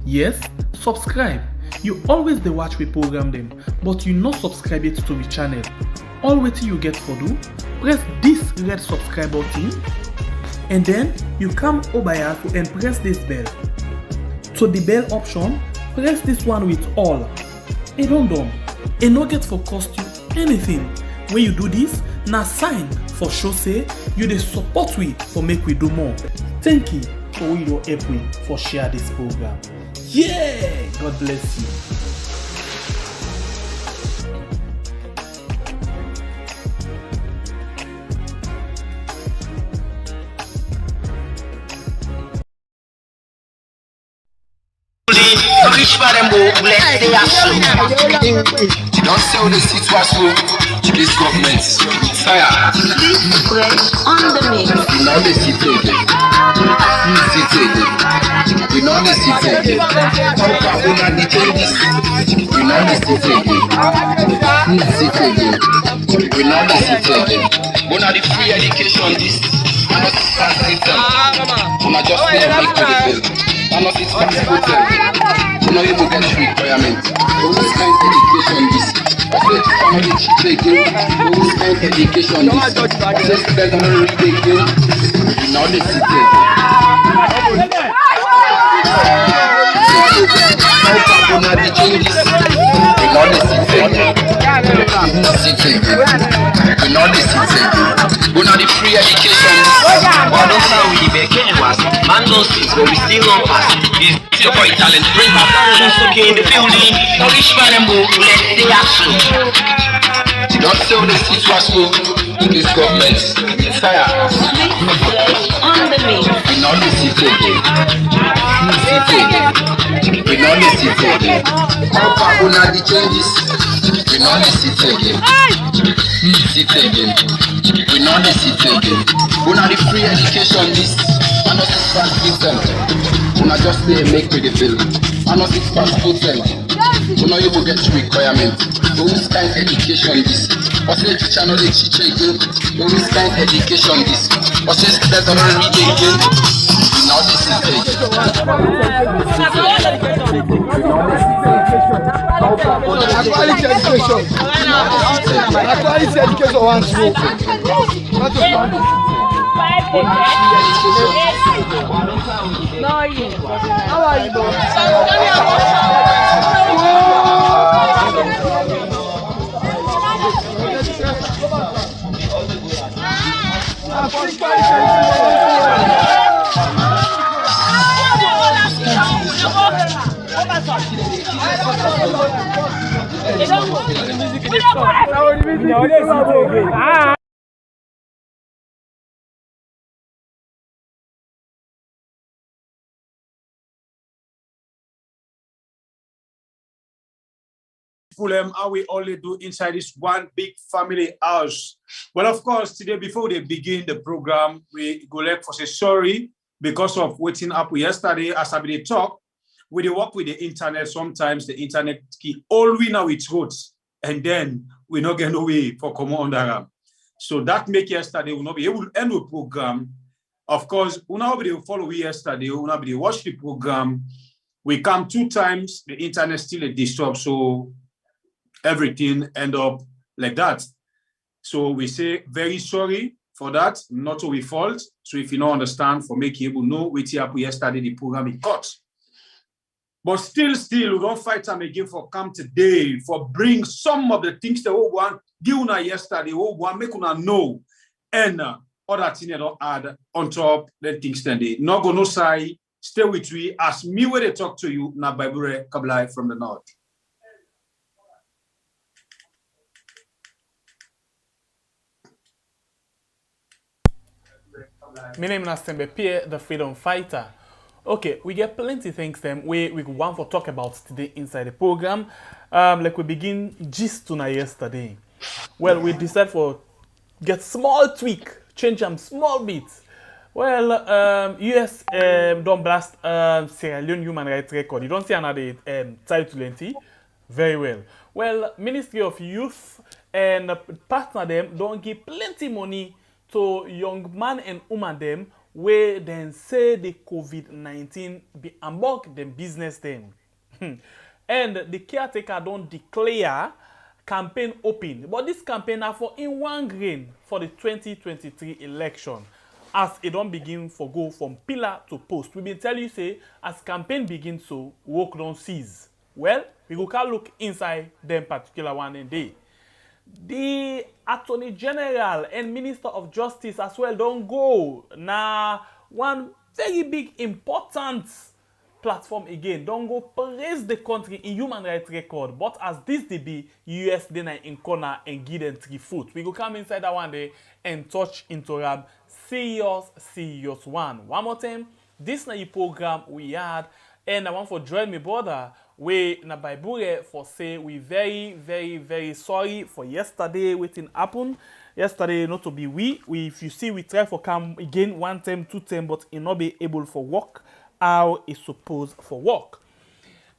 Yes, subscribe. You always dey watch we program them, but you not subscribe yet to the channel. All wetin you get for do, press this red subscribe button and then you come over here and press this bell. To the bell option, press this one with all. And done. And no get for cost you anything. When you do this, na sign for show say you dey support we for make we do more. Thank you for your help we for share this program. Yeah, God bless you. Don't sell the situation to this government. Fire. Please press on the mix. We know the city again. We know the city again. We know the changes. We know the city again. We know the city again. We know the free education this. We know the fast system. We know just make the bill. We know it's fast system. We know you will get requirement. Always kind education this. I said family again. Always kind education this. I said students are not read again. We know the city again. We know the changes. We know the city again. We know the city again. We know the free education. Well, don't say we became was man knows things, but we still don't pass. It's your boy talent, bring my parents okay in the building. Now each man and move, let the action. Don't sell the situation in this government. Fire. On the mix. We know the city again. We know the city again. We know the changes. We know the city again. We know the city again. We know the free education this. We know the fast system. We know just make with the bill. We know the fast system. We know you will get requirement. Always kind education this. What's the teacher not the teacher again? Always kind education this. What's the student not read again? We know the city Quality education. Quality education once more. How are you, how we only do inside this one big family house. Well, of course, today, before they begin the program, we go like for say sorry because of waiting up yesterday. As I be talk, we work with the internet. Sometimes the internet key all we know its roots, and then we not get no way for come under. So that make yesterday we not be able to end the program. Of course, we not be able to follow we yesterday. We not be able to watch the program. We come 2 times. The internet still a disturb. So everything end up like that. So we say very sorry for that, not our fault. So if you don't understand, for make you able to know what happened yesterday, the program is cut. But still, we don't fight time again for come today, for bring some of the things that we want give una yesterday, we want make una know, and other things that don't add on top the things that they not gonna say, stay with me, as me where they talk to you, na Bible Kablai from the north. My name is SLPP, the freedom fighter. Okay, we get plenty things we want to talk about today inside the program. Like we begin gist tonight yesterday. Well, we decided for get small tweak, change them small bits. Well, US don't blast Sierra Leone human rights record. You don't see another title, very well. Well, Ministry of Youth and partner them don't give plenty money to young man and woman them where then say the COVID-19 be among them business them. And the caretaker don't declare campaign open. But this campaign are for in one grain for the 2023 election. As it don't begin for go from pillar to post. We been tell you say as campaign begins so work don't cease. Well, we go can look inside them particular one and day. The Attorney General and Minister of Justice as well don't go. Now one very big important platform again don't go praise the country in human rights record, but as this they be US then in corner and give them 3 foot. We go come inside that one day and touch into a serious one. One more time, this na the program we had, and I want for join me brother we na Bible for say we very sorry for yesterday waiting happen. Yesterday not to be we if you see we try for come again 1 time 2 time but it not be able for work how it's supposed for work.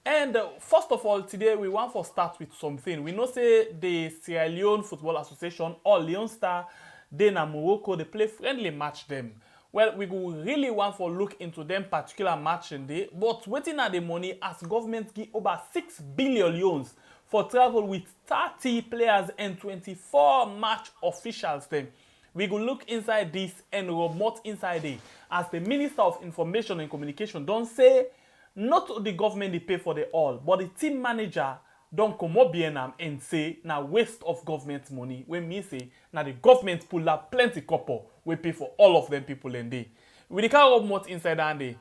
And first of all, today we want to start with something. We know say the Sierra Leone Football Association or Leone Star, they na Morocco, they play friendly match them. Well, we go really want to look into them particular match in day, but waiting at the money as government give over 6 billion loans for travel with 30 players and 24 match officials then. We go look inside this and remote inside it. As the Minister of Information and Communication don't say, not the government they pay for the all, but the team manager don't come up behind and say, na waste of government money. When me say, na the government pull up plenty couple, we pay for all of them people in day. We the can remote inside and day.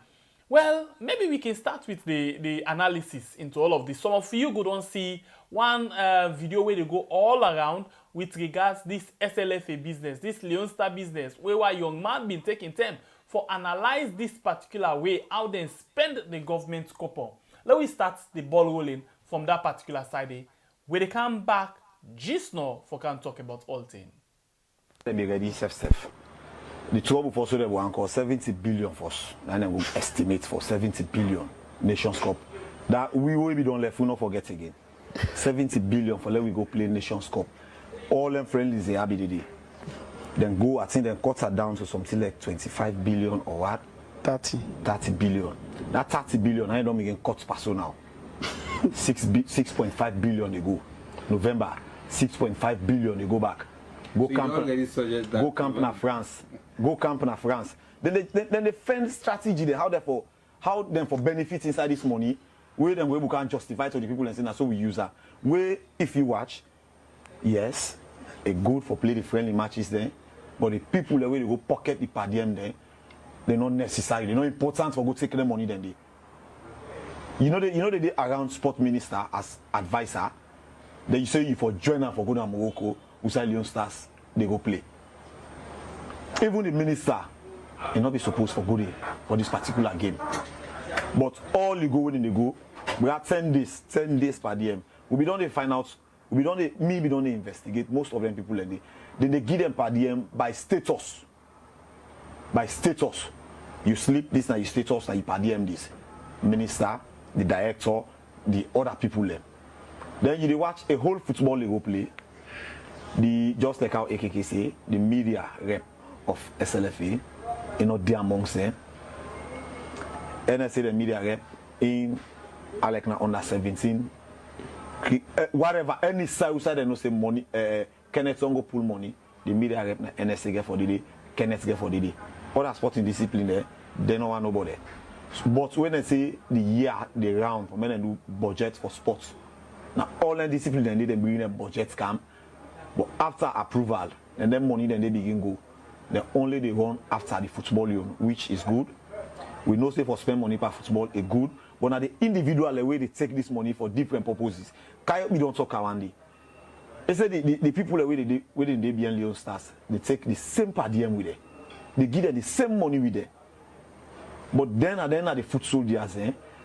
Well, maybe we can start with the analysis into all of this. Some of you go don't see one video where they go all around with regards this SLPP business, this Leone Star business, where a young man been taking time for analyze this particular way, how they spend the government couple. Let me start the ball rolling from that particular side. When they come back, just now for can talk about all things. Let me ready, Steph. The trouble for so they will call 70 billion for us, and then we estimate for 70 billion Nations Cup. That we will be done left, we not forget again. 70 billion for let we go play Nations Cup. All them friendlies they have the day. Then go, I think then cut her down to something like 25 billion or what? 30 billion. That 30 billion, I don't make cut per now. 6.5 billion they go. November, 6.5 billion they go back. Go so camp na France. Go camp na France. Then they find strategy they how them for benefit inside this money. Where them we can justify to the people and say that's so we use her. Where if you watch, yes, a good for play the friendly matches there, but the people the way they go pocket the per diem there, they're not necessary. They're not important for go take the money then they. You know they around sport minister as advisor. Then you say you for join them for go to Morocco, Usai Leone Stars, they go play. Even the minister, he not be supposed for go there for this particular game. But all you go when they go, we have 10 days per DM. We don't find out, we don't investigate most of them people and then they give them per DM by status. By status. You sleep this now your status now you per DM this. Minister, the director, the other people them. Then you watch a whole football league go play. Just like how AKK say, the media rep of SLFA, you know, they amongst them. And I say the media rep in like now under 17, whatever, any side they no say money, Kenneth don't go pull money, the media rep na NSA get for the day, Kenneth get for the day. Other sporting discipline there, they don't want nobody. But when they say the year, the round, when they do budget for sports, now all the discipline they bring them budget scam. But after approval, and then money then they begin go. Then only they run after the football union, which is good. We know say for spend money per football is good, but now the individual the way they take this money for different purposes. We don't talk around it. They say the people the way they be in Leone Stars, they take the same per diem with them. They give them the same money with them. But then are the foot soldiers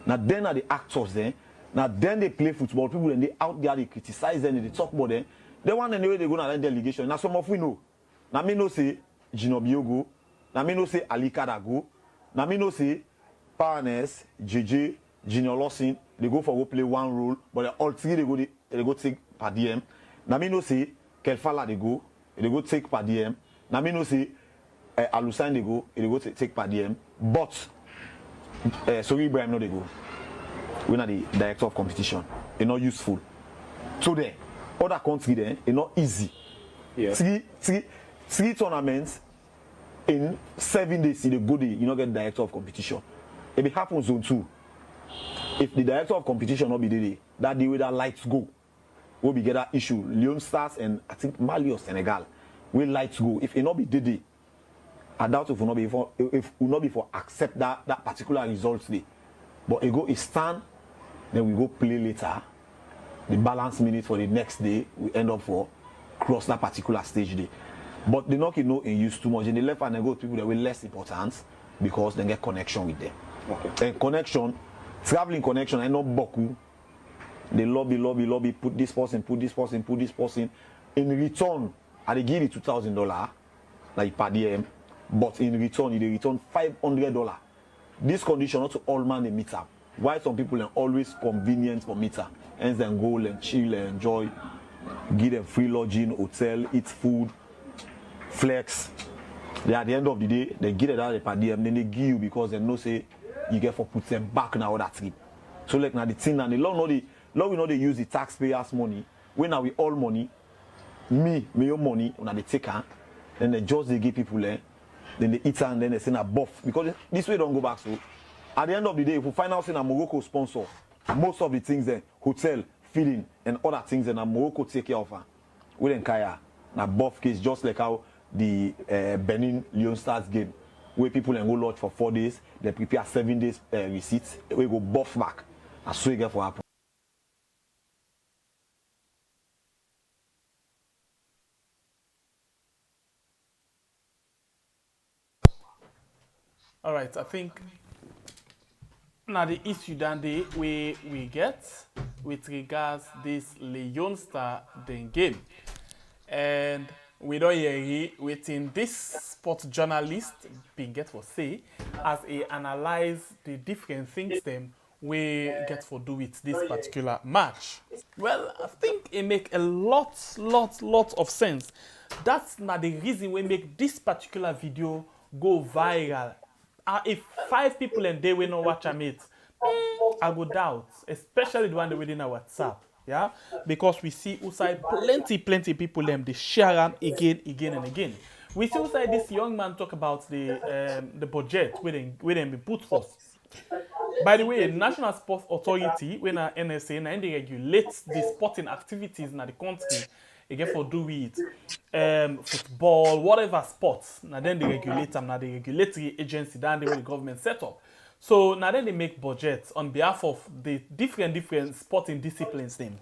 now then are the actors now then they play football, people and they out there they criticize them, they talk about them. They want anyway they go to that delegation. Now some of we know. Now me no say Ginobio go. Now me no say Ali Kada go. Now me no say Parnes, JJ, Junior Lawson, they go play one role, but all three they go take per diem. Now me no say Kelfala they go take per diem. Now me no say Alusan they go take per diem, but sorry Ibrahim no they go. We're not the director of competition. It's not useful. So there, other country there, it's not easy. Yeah. Three tournaments in 7 days. You go there, you not get director of competition. If it happens zone 2, if the director of competition not be there, that day where that lights go, will be get that issue. Leone Stars and I think Mali or Senegal, will lights go. If it not be there, I doubt if will not be for accept that particular result today. But it stand, then we go play later. The balance minute for the next day, we end up for cross that particular stage day. But they not know in use too much. And they left and they go to people that were less important because they get connection with them. Okay. And connection, traveling connection, and not Boku. They lobby, put this person. In return, I give it $2,000, like per diem. But in return, they return $500. This condition not to all man they meet up. Why some people are always convenient for meter. Hence then go and chill and enjoy. Give them free lodging, hotel, eat food, flex. They at the end of the day, they get it out per diem, then they give you because they know say you get for put them back now that trip. So like now the thing and the law we know they use the taxpayers' money. When now we all money, me your money, when they take her, then they just they give people then they eat her and then they send a buff. Because this way don't go back. So at the end of the day, if we find out in a Morocco sponsor, most of the things then, hotel, feeding, and other things then a Morocco take care of her. We then kaya na buff case just like how the Benin Leone Stars game, where people then go lodge for 4 days, they prepare 7 days receipts, we go buff back. That's so you get for happen. All right, I think now the issue that we get with regards this Leone Star then game, and we don't hear within this sports journalist being get for say as a analyze the different things them we get for do with this particular match. Well, I think it make a lot of sense. That's not the reason we make this particular video go viral. If 5 people and they will not watch it, I would doubt, especially the one that within our WhatsApp, yeah, because we see outside plenty people them they share them again and again. We see outside this young man talk about the budget where they be put first. By the way, National Sports Authority, when a NSA, they regulate the sporting activities in the country. Again for do with football, whatever sports. Now then they regulate them. Now the regulatory agency that the government set up. So now then they make budgets on behalf of the different sporting disciplines. Them.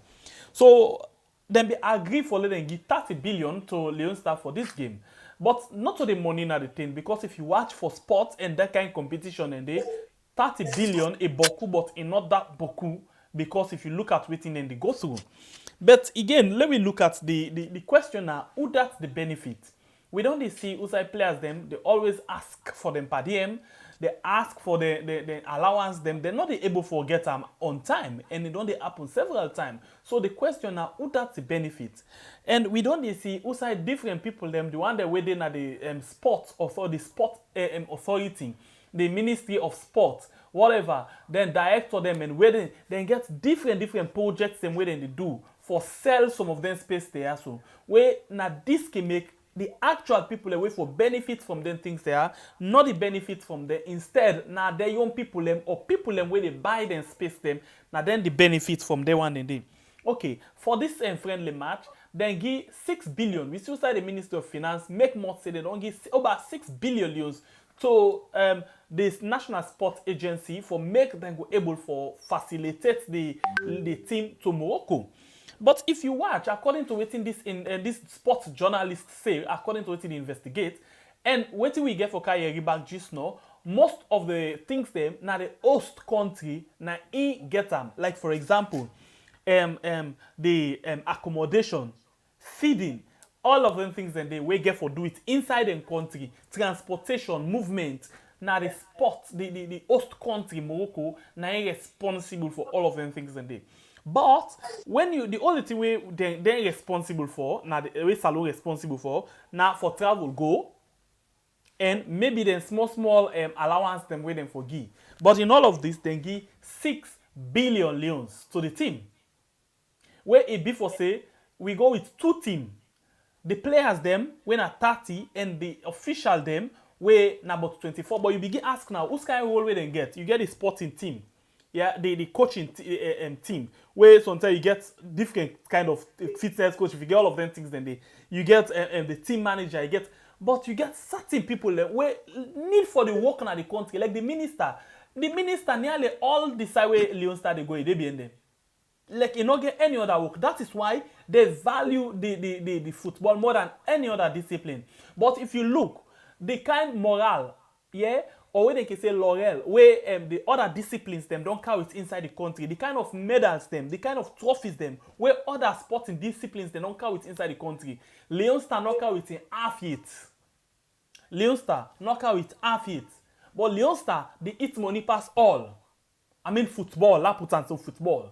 So then they agree for letting give 30 billion to Leone Star for this game, but not to the money now the thing, because if you watch for sports and that kind of competition and they 30 billion a boku, but in not that boku, because if you look at waiting and they go through. But again, let me look at the question now, who that's the benefit? We don't see outside players them, they always ask for them per diem, they ask for the allowance them, they're not able to get them on time, and it don't happen several times. So the question now, who that's the benefit? And we don't see outside different people them, the one that within at the sports or the sport authority, the Ministry of Sport, whatever, then director them and where they then get different projects them where they do for sell some of them space there. So where now this can make the actual people away for benefit from them things there, not the benefit from them. Instead, now the young people them or people them where they buy them space them, now then the benefit from their one and day. Okay, for this friendly match, then give 6 billion. We still say the Ministry of Finance make more say they don't give about 6 billion euros to this National Sports Agency for make them go able for facilitate the team to Morocco. But if you watch, according to what this sports journalist say, according to what they investigate, and what we get for Kayeri back just now, most of the things them now the host country now get them. Like for example, the accommodation, feeding, all of them things that they will get for do it inside the country, transportation, movement. Now the sport, the host country Morocco now responsible for all of them things that they. But when you the only thing we they're responsible for, now the way Salon responsible for, now for travel go, and maybe then small allowance them where them for give. But in all of this, they give 6 billion leons to the team. Where it before say we go with 2 teams. The players them when are 30 and the official them where about 24. But you begin ask now, who's kind of role where they get? You get the sporting team, yeah, the coaching team. Where sometimes you get different kind of fitness coach. If you get all of them things, then you get the team manager. But you get certain people where need for the work in the country, like the minister. The minister nearly all decide where Leon Star they go, they be in them. Like you not get any other work. That is why they value the football more than any other discipline. But if you look, the kind morale, yeah, or where they can say laurel, where the other disciplines them don't carry it inside the country, the kind of medals them, the kind of trophies them, where other sporting disciplines they don't carry it inside the country. Leon Star not carry it in half it. Leon Star not carry it half it. But Leon Star, they eat money pass all. I mean football, la put on some football.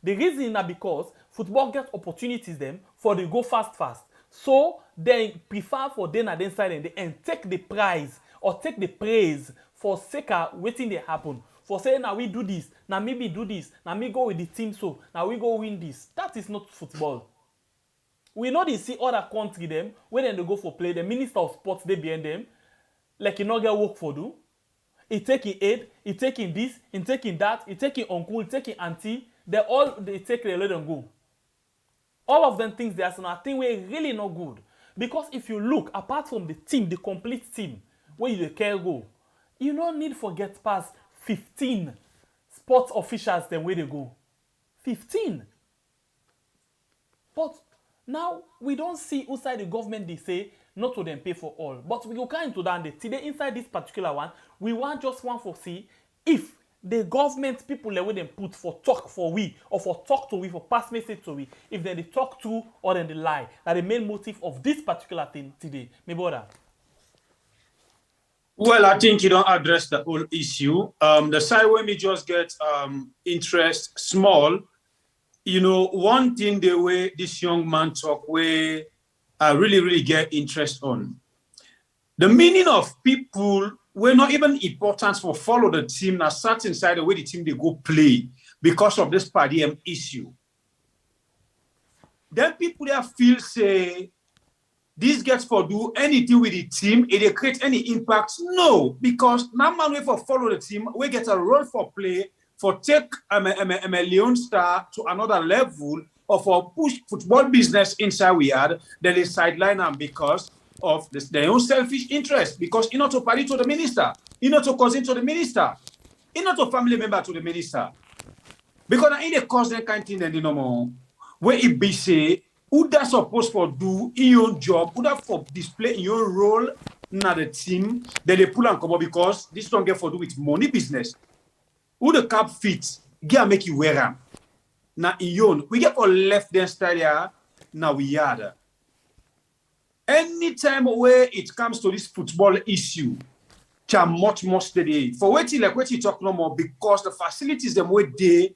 The reason is because football gets opportunities them for they go fast. So they prefer for them at inside and take the prize or take the praise for sake of waiting they happen. For saying now we do this, now maybe do this, now me go with the team so, now we go win this. That is not football. We know they see other country them when they go for play, the minister of sports they behind them, like you not get work for do. He taking aid, he taking this, he taking that, he taking uncle, he taking auntie. They take they let them go. All of them things they are nothing way really not good. Because if you look, apart from the team, the complete team, where you care go, you don't need to get past 15 sports officials then where they go. 15. But now we don't see outside the government they say not to them pay for all. But we go kind into that today inside this particular one, we want just one for see if the government people where they put for talk for we or for talk to we for pass message to we if they talk to or then they lie. That the main motive of this particular thing today. Me brother. Well, I think you don't address the whole issue. The side where me just get interest small. You know, one thing the way this young man talk where I really get interest on. The meaning of people were not even important for follow the team now sat inside the way the team they go play because of this per diem issue. Then people there feel say these gets for do anything with the team, it they create any impact. No, because now man way for follow the team, we get a role for play for take a Leon Star to another level or for push football business inside we had, then they sideline them because of their own selfish interest, because you know to party to the minister, you know to cousin to the minister, you know to family member to the minister. Because in the cousin kind thing then you know more, where it be say, who that supposed for do in your job, who that for display in your role na the team, then they pull and come up because this don't get for do with money business. Who the cap fits, get make you wear them. Now in your we get for left then style here, now we had. Anytime where it comes to this football issue, much more steady. For waiting like what you talk no more because the facilities them way they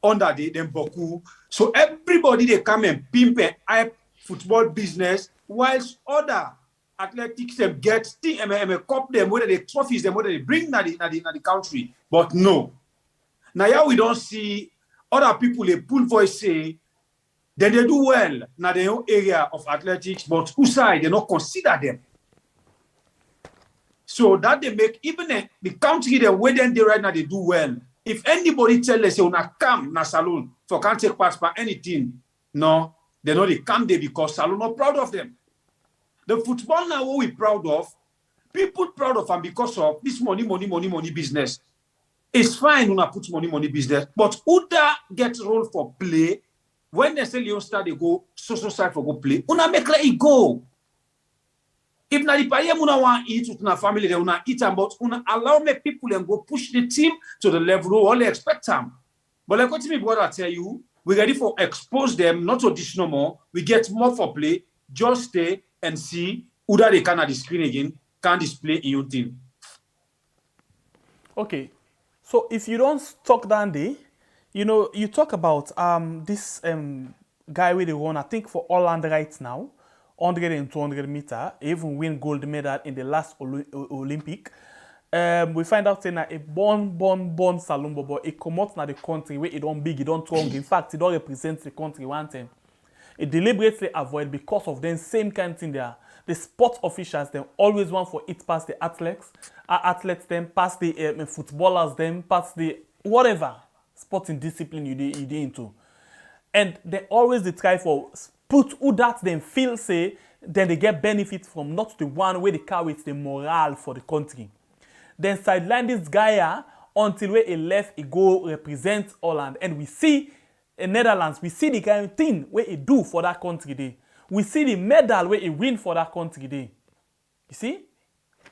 under them boku. So everybody they come and pimp and hype football business, whilst other athletics them get cup them whether they trophies them whether they bring na the country. But no. Now here we don't see other people they pull voice say. Then they do well in their own area of athletics, but who side they not consider them. So that they make even the country the way then they right now they do well. If anybody tell us say una come na saloon for can't take part for anything, no, they know they come there because saloon not proud of them. The football now what we proud of, people proud of them because of this money business. It's fine when I put money business, but who that get role for play? When they say Leon Star, they go social side for go play. Una make let it go. If na the paye una want eat with na family, they una eat them, but una allow me people and go push the team to the level we only expect them. But like what me brother tell you, we ready for expose them, not to dish no more. We get more for play. Just stay and see who that they can at the screen again can display in your team. Okay, so if you don't talk down there. You know, you talk about this guy with the one, I think for Holland right now, 100 and 200 meter, even win gold medal in the last Olympic. We find out saying that a born Salon Bobo, it come out na the country where it don't big, it don't strong. In fact, it don't represent the country one time. It deliberately avoid because of them same kind of thing there. The sport officials them always want for it past the athletes them, past the footballers them, past the whatever sporting discipline you dey into. And they always they try for put who that them feel say then they get benefit from, not the one where they carry the morale for the country. Then sideline this guy until where he left, he go represent Holland. And we see in Netherlands, we see the kind of thing where he do for that country day. We see the medal where he win for that country day. You see?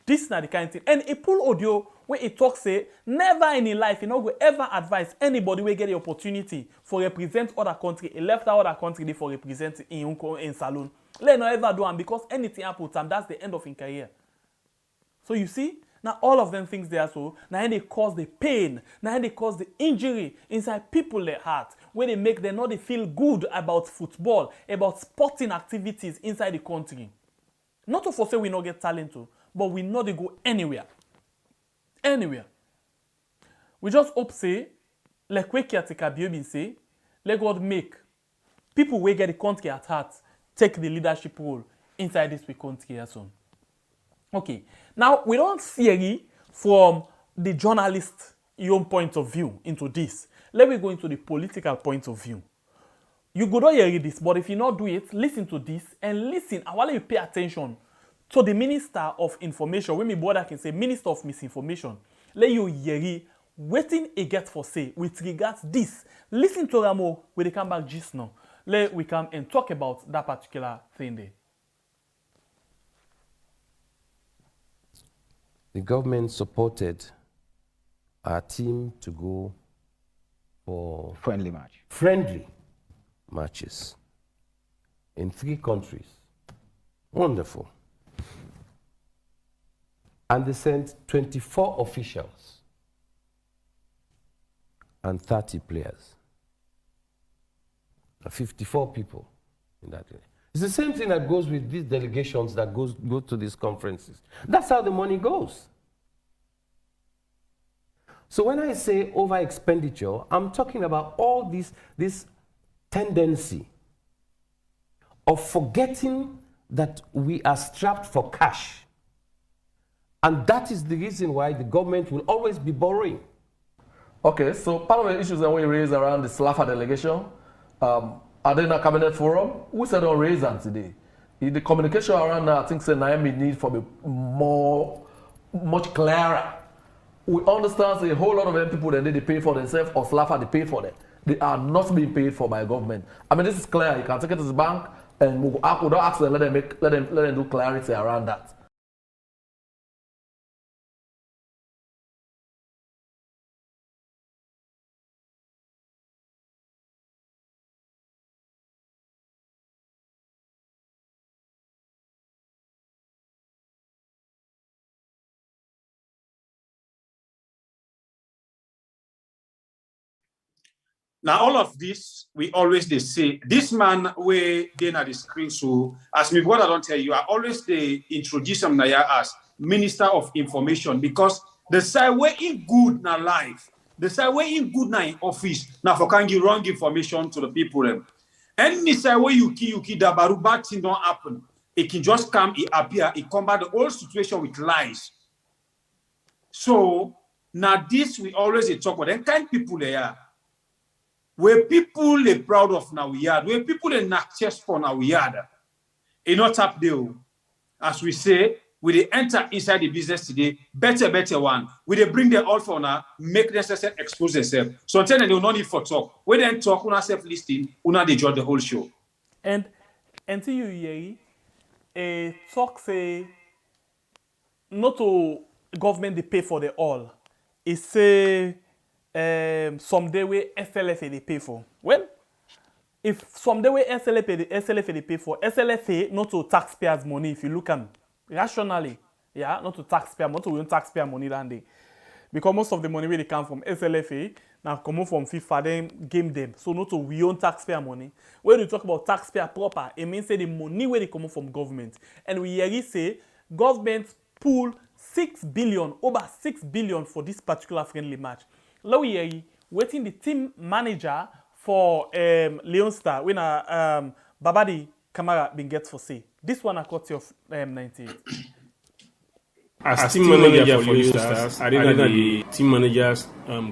This is not the kind of thing. And he pull audio where he talk say, never in his life, he not go ever advise anybody where get the opportunity for represent other country. He left that other country day for represent in Salon. Let not ever do him because anything happens to him, that's the end of his career. So you see? Now all of them things there, so now they cause the pain, now they cause the injury inside people their heart, where they make them not they feel good about football, about sporting activities inside the country. Not to say we not get talent to, but we know they go anywhere. Anywhere. We just hope say, like we caretaker Biobin say, let God make people who get the country at heart take the leadership role inside this country as well. Okay, now we don't theory from the journalist's own point of view into this. Let me go into the political point of view. You go don't hear this, but if you not do it, listen to this and listen. I want you pay attention to the Minister of Information. When my brother can say Minister of Misinformation, let you hear waiting a get for say with regards this. Listen to Ramo when they come back just now. Let we come and talk about that particular thing there. The government supported our team to go for friendly matches in 3 countries. Wonderful. And they sent 24 officials and 30 players. 54 people in that area. It's the same thing that goes with these delegations that go to these conferences. That's how the money goes. So when I say over expenditure, I'm talking about all this tendency of forgetting that we are strapped for cash. And that is the reason why the government will always be borrowing. Okay, so part of the issues that we raised around the SLAFA delegation, are they in a cabinet forum? We said on raise them today. The communication around that, I think, Naomi need for be much clearer. We understand a whole lot of them people that they pay for themselves or SLAFA they pay for them. They are not being paid for by government. I mean, this is clear. You can take it to the bank and we don't ask them, let them do clarity around that. Now, all of this, we always they say, this man where they na the screen, so as me what I don't tell you, I always they introduce him as Minister of Information, because the side where in good na life, the side where in good na in office, now for can give wrong information to the people. Any side where you that baru bad thing don't happen, it can just come, it appear, it combat the whole situation with lies. So now this we always talk about them kind of people they are. Where people are proud of now we are, where people are not chest for now we are. It's not up there. As we say, we they enter inside the business today, better one. We they bring them all for now, make necessary expose themselves. So until they will not need for talk. When they talk, una self-listing, una they judge the whole show. And until you hear a talk say not to government they pay for the all. It's say someday where SLFA they pay for. Well, if someday where SLFA they pay for, SLFA not to taxpayers' money if you look at rationally, yeah, not to taxpayer, not to win taxpayer money that day. because most of the money where they come from SLFA, now come from FIFA, then game them. So not to we own taxpayer money. When you talk about taxpayer proper, it means say the money where they come from government. And we here say government pool 6 billion, over 6 billion for this particular friendly match. Now we here waiting the team manager for Leone Star when Babadi Kamara been get for say. This one I cut of 98. As team manager for Leone Stars, I did the team managers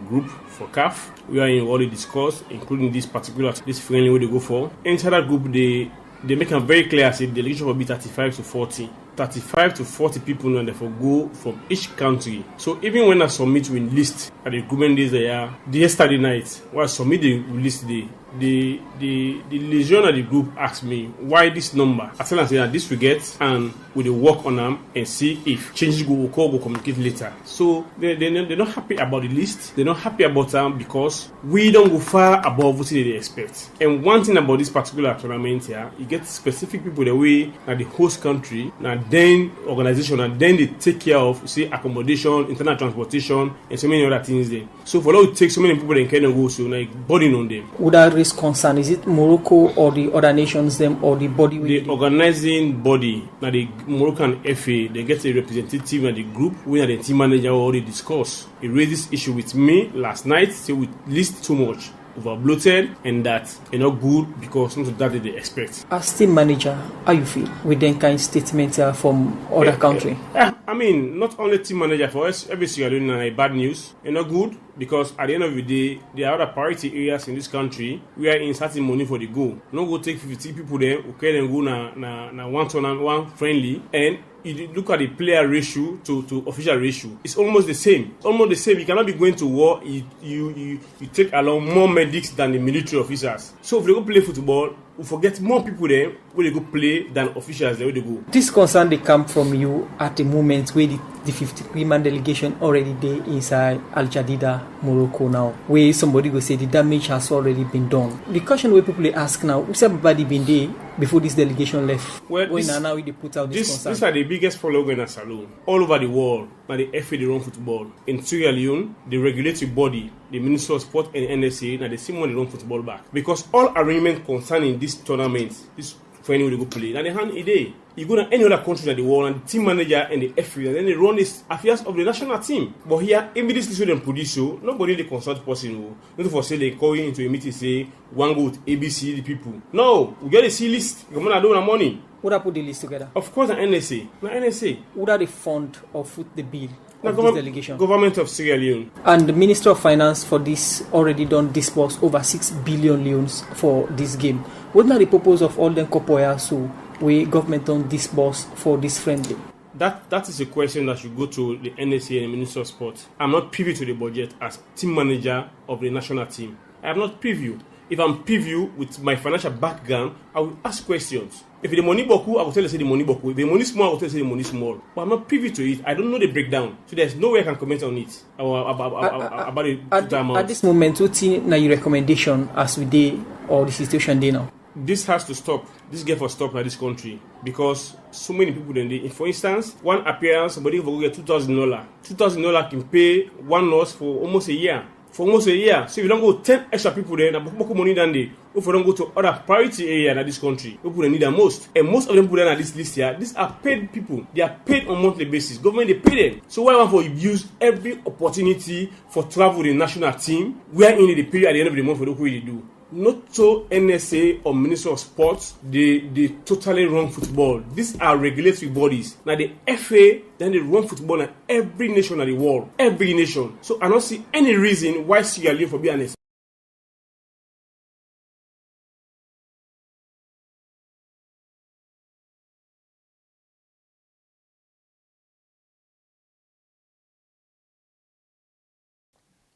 group for CAF. We are in all the discourse, including this friendly way they go for. Inside that group, they make it very clear. Say the delegation will be 35 to 40. 35 to 40 people now therefore go from each country. So even when I submit with list at the government days the yesterday night, when I submit the list the liaison of the group asked me why this number. I tell them that this we get and we will work on them and see if changes go communicate later. So they're not happy about the list. They're not happy about them because we don't go far above what they expect. And one thing about this particular tournament here, you get specific people the way at the host country, now then organization, and then they take care of say accommodation, internal transportation, and so many other things there. So for that it takes so many people that can go so like burden on them. Would that raise concern? Is it Morocco or the other nations them or the body? The organizing body, now the Moroccan FA, they get a representative in the group where the team manager already discussed. He raised this issue with me last night, say we list too much, over bloated, and that not good because not that they expect. As team manager, how you feel with that kind of statement from other country? I mean, not only team manager for us, every Sierra Leone bad news, and not good because at the end of the day, there are other priority areas in this country we are inserting money for the goal. No go take 50 people there, okay, then go na one tournament, one friendly, and you look at the player ratio to official ratio, it's almost the same. It's almost the same. You cannot be going to war. You take along more medics than the military officers. So if they go play football, we forget more people there where they go play than officials there where they go. This concern they come from you at the moment where the 53-man delegation already there inside Al Jadida, Morocco now, where somebody go say the damage has already been done. The question where people ask now, who's everybody been there before this delegation left? Well, now they put out this concern. These are the biggest problem in a salon all over the world. Now the FA they run football in Sierra Leone, the regulatory body, the Ministry of Sport and NSA, now the same one they run football back because all arrangements concerning this tournament, this for anyone to go play. Now they hand a day. You go to any other country in the world and the team manager and the FA, and then they run this affairs of the national team. But here, immediately so them produce show, nobody they consult person. Not for say they call you into a meeting say one go with ABCD the people. No, we get a C list. Come on, don't have money. Would I put the list together? Of course, the NSA. The NSA. Would I the fund or foot the bill? This delegation. Government of Sierra Leone. And the Minister of Finance for this already done disburse over 6 billion leones for this game. What are the purpose of all them copoya so we government don't disburse for this friendly? That is a question that should go to the NSA and the Minister of Sport. I'm not privy to the budget as team manager of the national team. I am not privy. If I'm privy with my financial background, I will ask questions. If the money boku, I will tell you say the money boku. If the money small, I will tell you say the money small. But I'm not privy to it. I don't know the breakdown. So there's no way I can comment on it. About the at this moment, what's your recommendation as we did or the situation there now? This has to stop. This get for stop in this country because so many people then they. For instance, one appearance somebody will get $2,000. $2,000 can pay one nurse for almost a year. So if you don't go 10 extra people there, there's more money than they. If you don't go to other priority area in this country, people need the most. And most of them put on this list here. These are paid people. They are paid on monthly basis. Government they pay them. So why want to use every opportunity for travel with the national team? Where in the period at the end of the month for the way they do. Not so NSA or Minister of Sports, they totally run football. These are regulatory bodies. Now the FA, then they run football in every nation of the world. Every nation. So I don't see any reason why Sierra Leone for being honest.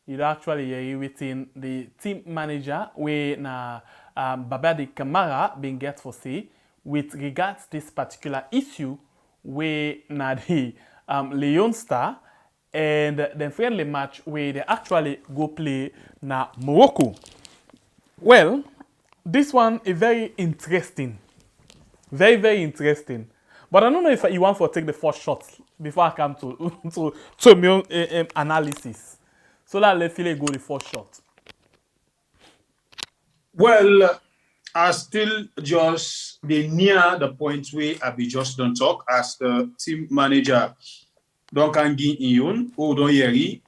You actually hear within the team manager where na Babadi Kamara being get for say with regards this particular issue where na the Leone Star and the friendly match where they actually go play na Morocco. Well, this one is very interesting. Very, very interesting. But I don't know if you want to take the first shot before I come to my analysis. So let's go the first shot. Well, I still just be near the point where I be just don't talk as the team manager Duncan Gin who don't hear it.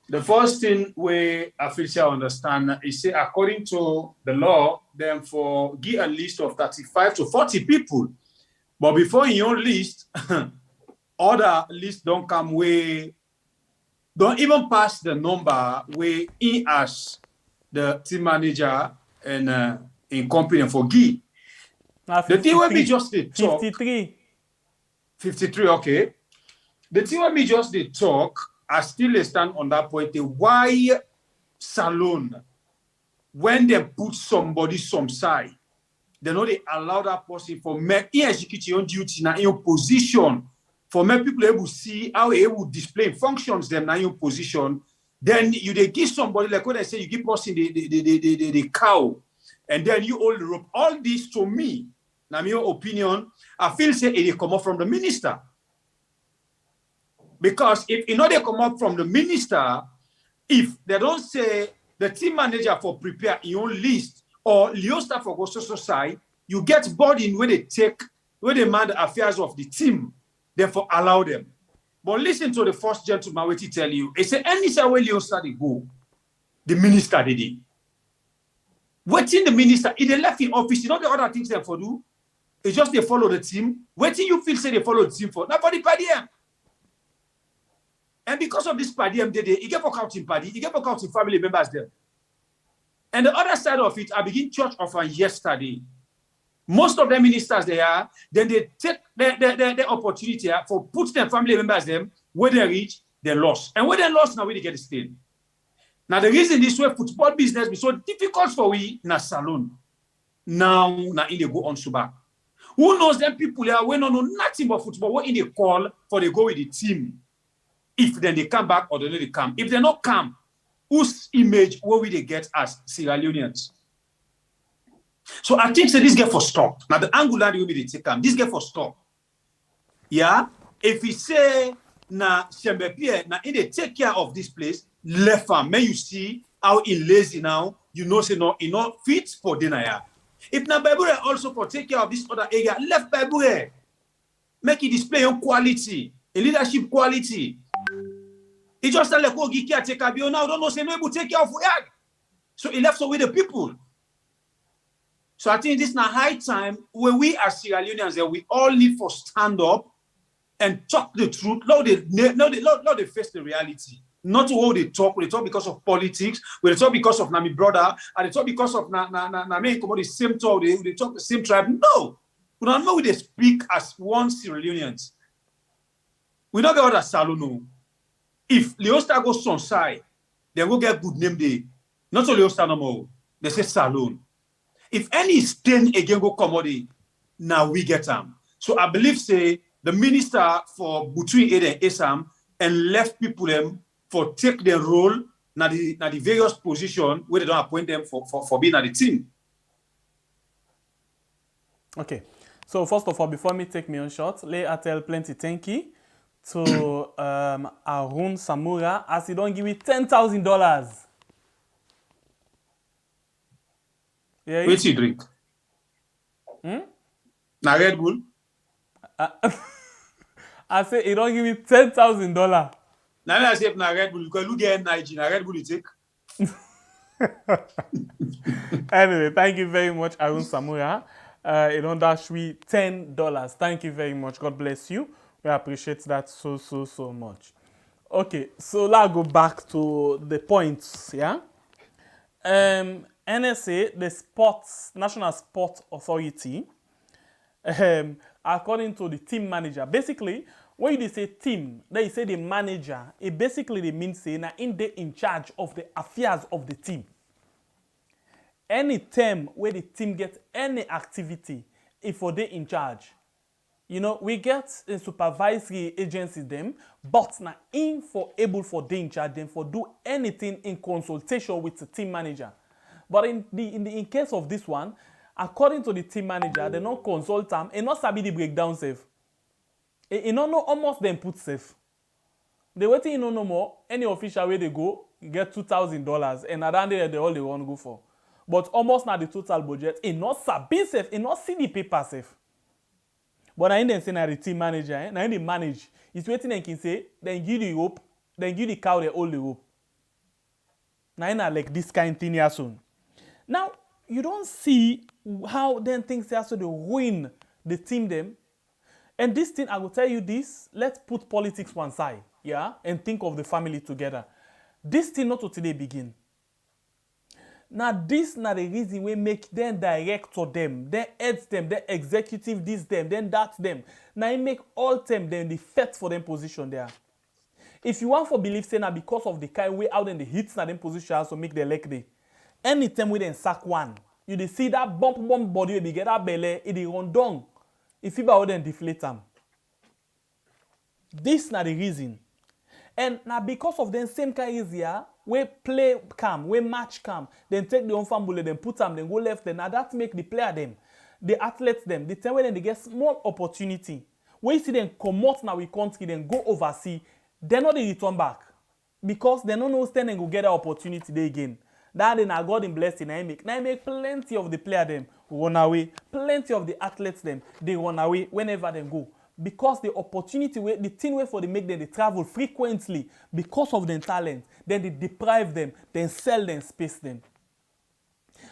The first thing where I feel I understand is say according to the law, then for give a list of 35 to 40 people. But before in your list, other list don't come where don't even pass the number where he as the team manager and in company for Guy. The thing will be just the talk. 53, okay. The thing will be just the talk. I still stand on that point. Why Salone, when they put somebody some side, they know they allow that person for make execute your duty in your position, for make people able to see how they will display functions them in your position. Then you they give somebody like when I say you give person the cow, and then you all rope. All this to me, now your opinion, I feel say it come up from the minister. Because if you know they come up from the minister, if they don't say the team manager for prepare your own list or Leo staff for go social side, you get body where they man the affairs of the team, therefore allow them. But listen to the first gentleman what he tell you. He say any say where Leo start they go, the minister did it. Waiting the minister, if they left in office, you know the other things they for do? It's just they follow the team. Waiting you feel say they follow the team for not for the party. And because of this party, you get for counting party, you get for counting family members there. And the other side of it, I begin church offer yesterday. Most of the ministers they are, then they take the opportunity for put their family members them where they reach, they lost. And when they lost, now we they get stayed. Now the reason this way football business be so difficult for we na Salone. Now in they go on Suba. Who knows them people there when don't know nothing about football, what in they call for they go with the team. If then they come back or they don't come. If they not come, whose image what will they get as Sierra Leoneans? So I think this get for stop. Now the angular will be the take come. This get for stop. Yeah. If we say na SLPP na in they take care of this place, left farm. May you see how in lazy now, you know say no, it not fit for dinner. Yeah. If na Bible also for take care of this other area, left Bible make it display on quality, a leadership quality. He just like go give care take now don't know say no able take care of yard. So he left away the people. So I think this is a high time where we as Sierra Leoneans we all need for stand up and talk the truth. Now they face the reality. Not what they talk because of politics, they talk because of Nami brother, and they talk because of me come the same talk, they talk the same tribe. No, we don't know they speak as one Sierra Leoneans. We don't get what a Salone. If Leosta goes on side, they go get good name day. Not so Leosta no more. They say Salone. If any stain again go commodity, now we get them. So I believe say the minister for between Ed and Esam and left people them for take their role na the various position where they don't appoint them for being at the team. Okay. So first of all, before me take me on shot, I tell plenty thank you to Arun Samura as he don't give me $10,000. Yeah, what you drink? Na Red Bull? I say he don't give me $10,000. Now I say if na Red Bull, because look at Nigeria, Red Bull you take. Anyway, thank you very much, Arun Samura. It don't dash me $10. Thank you very much. God bless you. We appreciate that so much. Okay, so let's go back to the points. Yeah. NSA, the National Sport Authority, according to the team manager, basically, when you say team, then you say the manager, it basically means saying that in charge of the affairs of the team. Any time where the team gets any activity, if they in charge. You know, we get a supervisory agencies them, but now able for they in charge them for do anything in consultation with the team manager. But in case of this one, according to the team manager, they don't consult them and not sabi the breakdown safe. You know almost them put safe. They waiting no more. Any official way they go, you get $2,000, and at the end they all they want to go for. But almost now the total budget, it not sabi safe, it not see the paper safe. But I didn't say na the team manager, now they manage. It's waiting and can say, then give the hope, then give the cow the all the hope. Now like this kind of thing here soon. Now you don't see how then things here so they ruin the team them. And this thing, I will tell you this, let's put politics one side, yeah, and think of the family together. This thing not to today begin. Now this not the reason we make them director them, then heads them, then executive this them, then that them. Now it make all them then the fit for them position there. If you want for believe say now because of the kind way out in the hits na them position so make the leg day. Anytime we then sack one, you dey see that bump body we get that belly, it dey run down. If you bow then deflate them. This not the reason. And now because of them same kind easier, we play calm, we match calm, then take the on bullet, then put them, then go left, then now that make the player them, the athletes them, the time when they get small opportunity. When you see them come out now we country, then go overseas, they not they return back. Because they don't know stand and go get an opportunity they again. That then I God in blessing, I make plenty of the player them run away, plenty of the athletes them, they run away whenever they go. Because the opportunity, the thing way for they make them, they travel frequently because of their talent. Then they deprive them, then sell them, space them.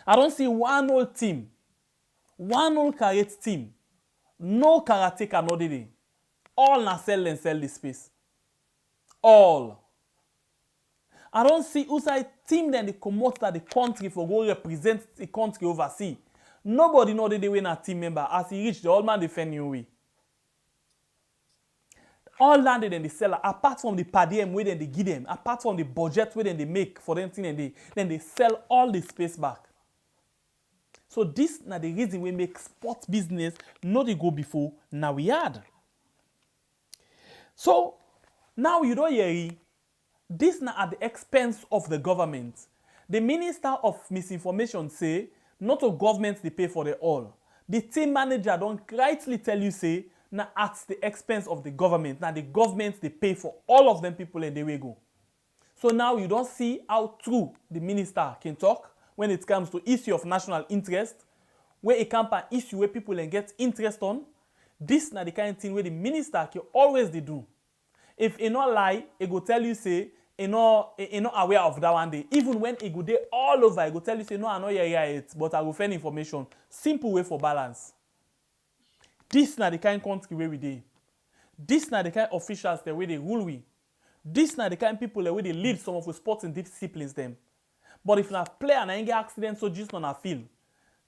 I don't see one old team, one old karate team, no karateka no day. All na sell and sell the space. All. I don't see outside team then they come out to the country for go represent the country overseas. Nobody know they win a team member. As he reach the old man defend you way. All landed and they sell apart from the per diem where then they give them, apart from the budget where then they make for them thing and then they sell all the space back. So this na the reason we make sports business not they go before now we had. So now you don't hear this na at the expense of the government. The Minister of Misinformation say not a government they pay for the all. The team manager don't rightly tell you say na at the expense of the government. Now the government they pay for all of them people and they will go. So now you don't see how true the minister can talk when it comes to issue of national interest, where it comes an issue where people can get interest on. This na the kind of thing where the minister can always they do. If he not lie, he go tell you say he not aware of that one day. Even when he go there all over, he go tell you say no, I know yeah it, but I will find information. Simple way for balance. This na the kind of country where we dey. This na the kind of officials the way they rule we. This na the kind of people the way they lead some of the sports and disciplines them. But if na player and I get accident so just on a field,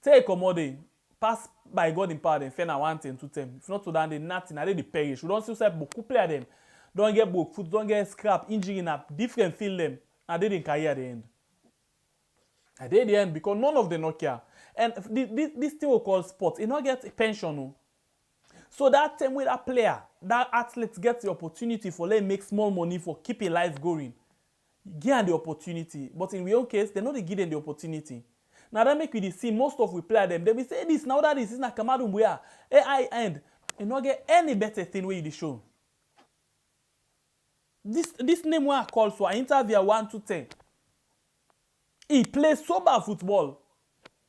take commode, pass by God in power, then fair na 1 10 2 10. If not to that, they nothing, they perish. We don't see say beaucoup player them. Don't get broke foot, don't get scrap, injury in a different field them, and they didn't carry at the end. At the end because none of them not care. And this thing we call sports, it not get a pension. No. So that time with that player, that athlete gets the opportunity for them make small money for keeping life going. Give them the opportunity. But in real case, they not give them the opportunity. Now that make we see most of we play them. They will say this, now that this is not Kamadum where AI end. You not get any better thing where you show. This name where I call so I interview 1 to 10. He plays so bad football.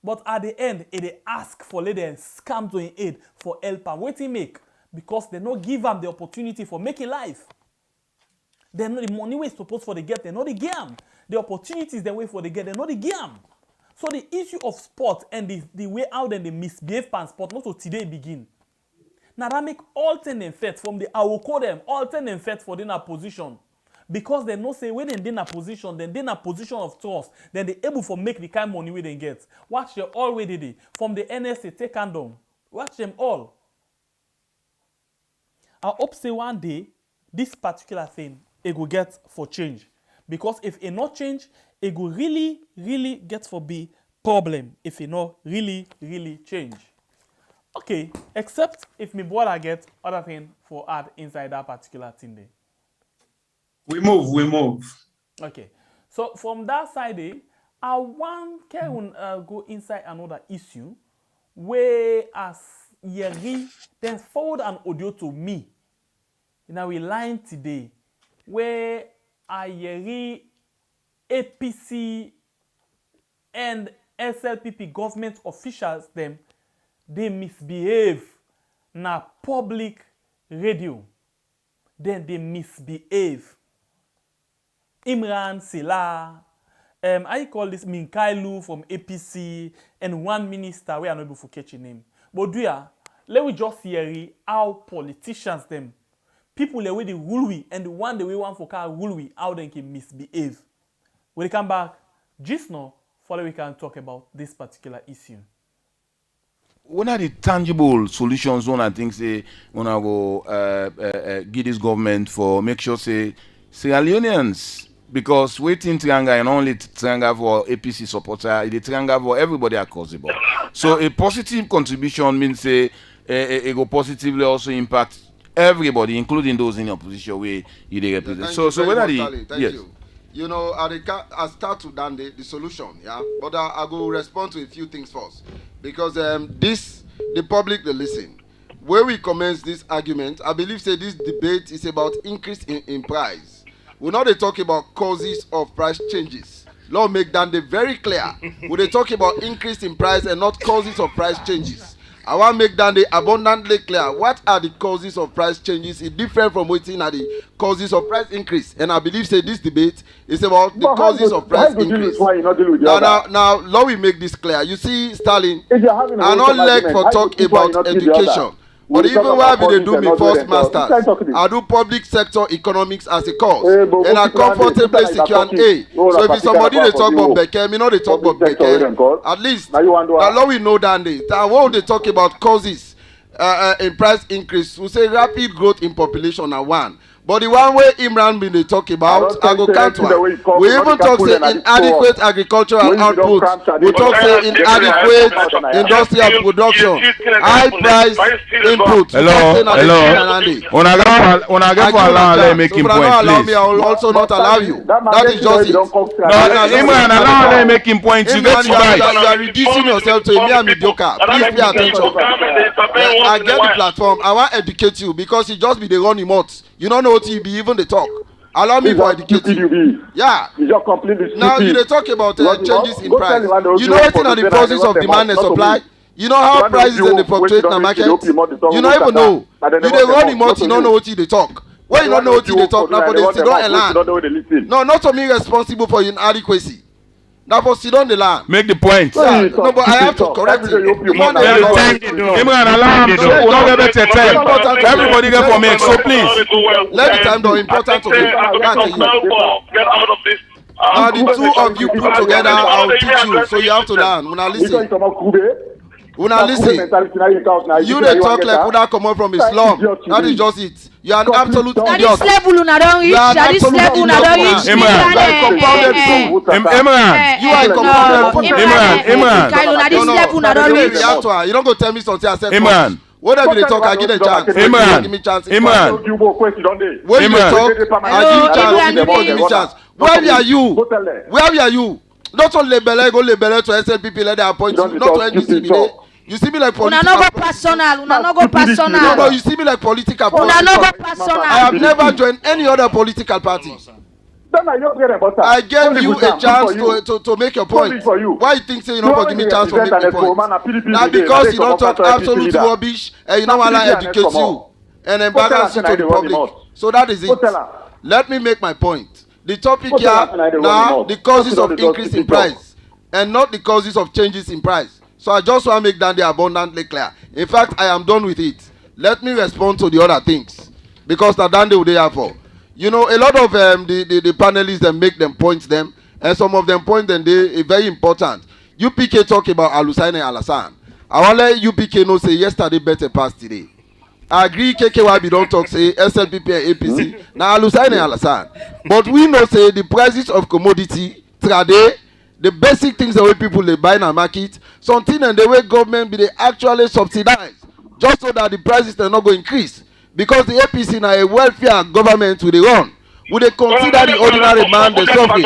But at the end, they ask for let them scam to in aid for help and what he make because they not give them the opportunity for making life. They know the money we supposed for the get, they know the game. The opportunities they wait for the get, they know the game. So the issue of sport and the way out and the misbehave pan sport not to today begin. Now that make all 10 them fit from the I will call them all 10 them fit for their position. Because they know say when they in a position, then they in a position of trust, then they able for make the kind of money we they get. Watch them all way they did. From the NSA take and down. Watch them all. I hope say one day this particular thing it will get for change. Because if it not change, it will really, really get for be problem if it not really, really change. Okay, except if me brother get other thing for add inside that particular thing there. We move. Okay, so from that side, I want to go inside another issue where as Yeri then forward an audio to me in our line today, where Ayeri APC and SLPP government officials them they misbehave na public radio. Then they misbehave. Imran Sela, I call this Minkailu from APC and one minister we are not able to catch a name. But do ya, let we just hear how politicians them, people the way they rule we and the one the way one for car rule we, how they can misbehave. When we come back, just now, follow we can talk about this particular issue. What are the tangible solutions one I think say when I go give this government for make sure say Sierra Leoneans, because waiting triangle and only triangle for APC supporter, the triangle for everybody across the board. So a positive contribution means say it will positively also impact everybody, including those in opposition where you represent. So whether the yes. You know, I start with the solution, yeah. But I go respond to a few things first, because the public they listen. Where we commence this argument, I believe say this debate is about increase in price. We're not talk about causes of price changes. Law make that very clear. We're talking about increase in price and not causes of price changes. I want to make that abundantly clear. What are the causes of price changes? It's different from waiting at the causes of price increase. And I believe say this debate is about the causes of price increase. Now, let me make this clear. You see, Stalin, I not like for talk about education. But even while they do me first masters, I do public sector economics as a course, and I comfortably secure an A. So if somebody they talk about Beckham, me know they talk about Beckham. At least now we know that day. What they talk about causes in price increase, we say rapid growth in population are one. But the one way Imran been they talk about, I go count one. We even talk say inadequate agricultural output. We talk say inadequate industrial production, high price input. Hello. When I get for allow, let me make him point, please. I will also not allow you. That is just it. Imran, allow let me make him point. You get right. You are reducing yourself to a mere mediocre. Please pay attention. I get the platform. I want to educate you because it just be the running mouth. You don't know what you be even the talk. Allow me to educate you. Yeah. Now you they talk about changes in price. You know what are the process of demand and supply? You know how prices and they fluctuate in the market? You don't even know. You they run the mouth, you don't know what you they talk. When you don't know what you they talk, now for they still don't land. No, not to me responsible for inadequacy. Now for sit on the land. Make the point. Yeah, no, but I have to correct you. Imran, allow him. Don't get better time. Everybody get for me. So please. Let the time though important to me. Get out of this. Now the two of you put together, I'll teach you. So you have to learn. When I listen. Una listen. You they talk like una come out from Islam. That is just it. You are an absolute idiot. That is level una don't reach. That is level una don't reach. Imran, you are a compounded fool. Imran. That is level una don't reach. You don't go tell me something I said. Imran. Whatever they talk, I give a chance. Imran. Give me chance. Imran. When you talk, I give me chance. Where are you? Where are you? Not only Lebele, go Lebele to SLPP, let them appoint you. Not to NGC. You see me like political. Una no go personal. No, you see me like political. Una no go personal. I have never joined any other political party. I gave you a chance to make your point. Why you think say you don't give me chance to make my point? Now because you don't talk absolute rubbish and you don't want to educate you and embarrass you to the public. So that is it. Let me make my point. The topic here now, the causes of increase in price and not the causes of changes in price. So I just want to make that abundantly clear. In fact, I am done with it. Let me respond to the other things because that's what they are for. You know, a lot of the panelists that make them points them, and some of them point them they very important. UPK talk about Alusaine and Alassane. I want to let UPK know say yesterday better pass today. I agree KKYB don't talk say SLPP and APC. Now Alusaine and Alassane. But we know say the prices of commodity trade, the basic things the way people they buy in the market, something and the way government be they actually subsidize just so that the prices are not going to increase. Because the APC now a welfare government with the run. Would they consider the ordinary man the suffering?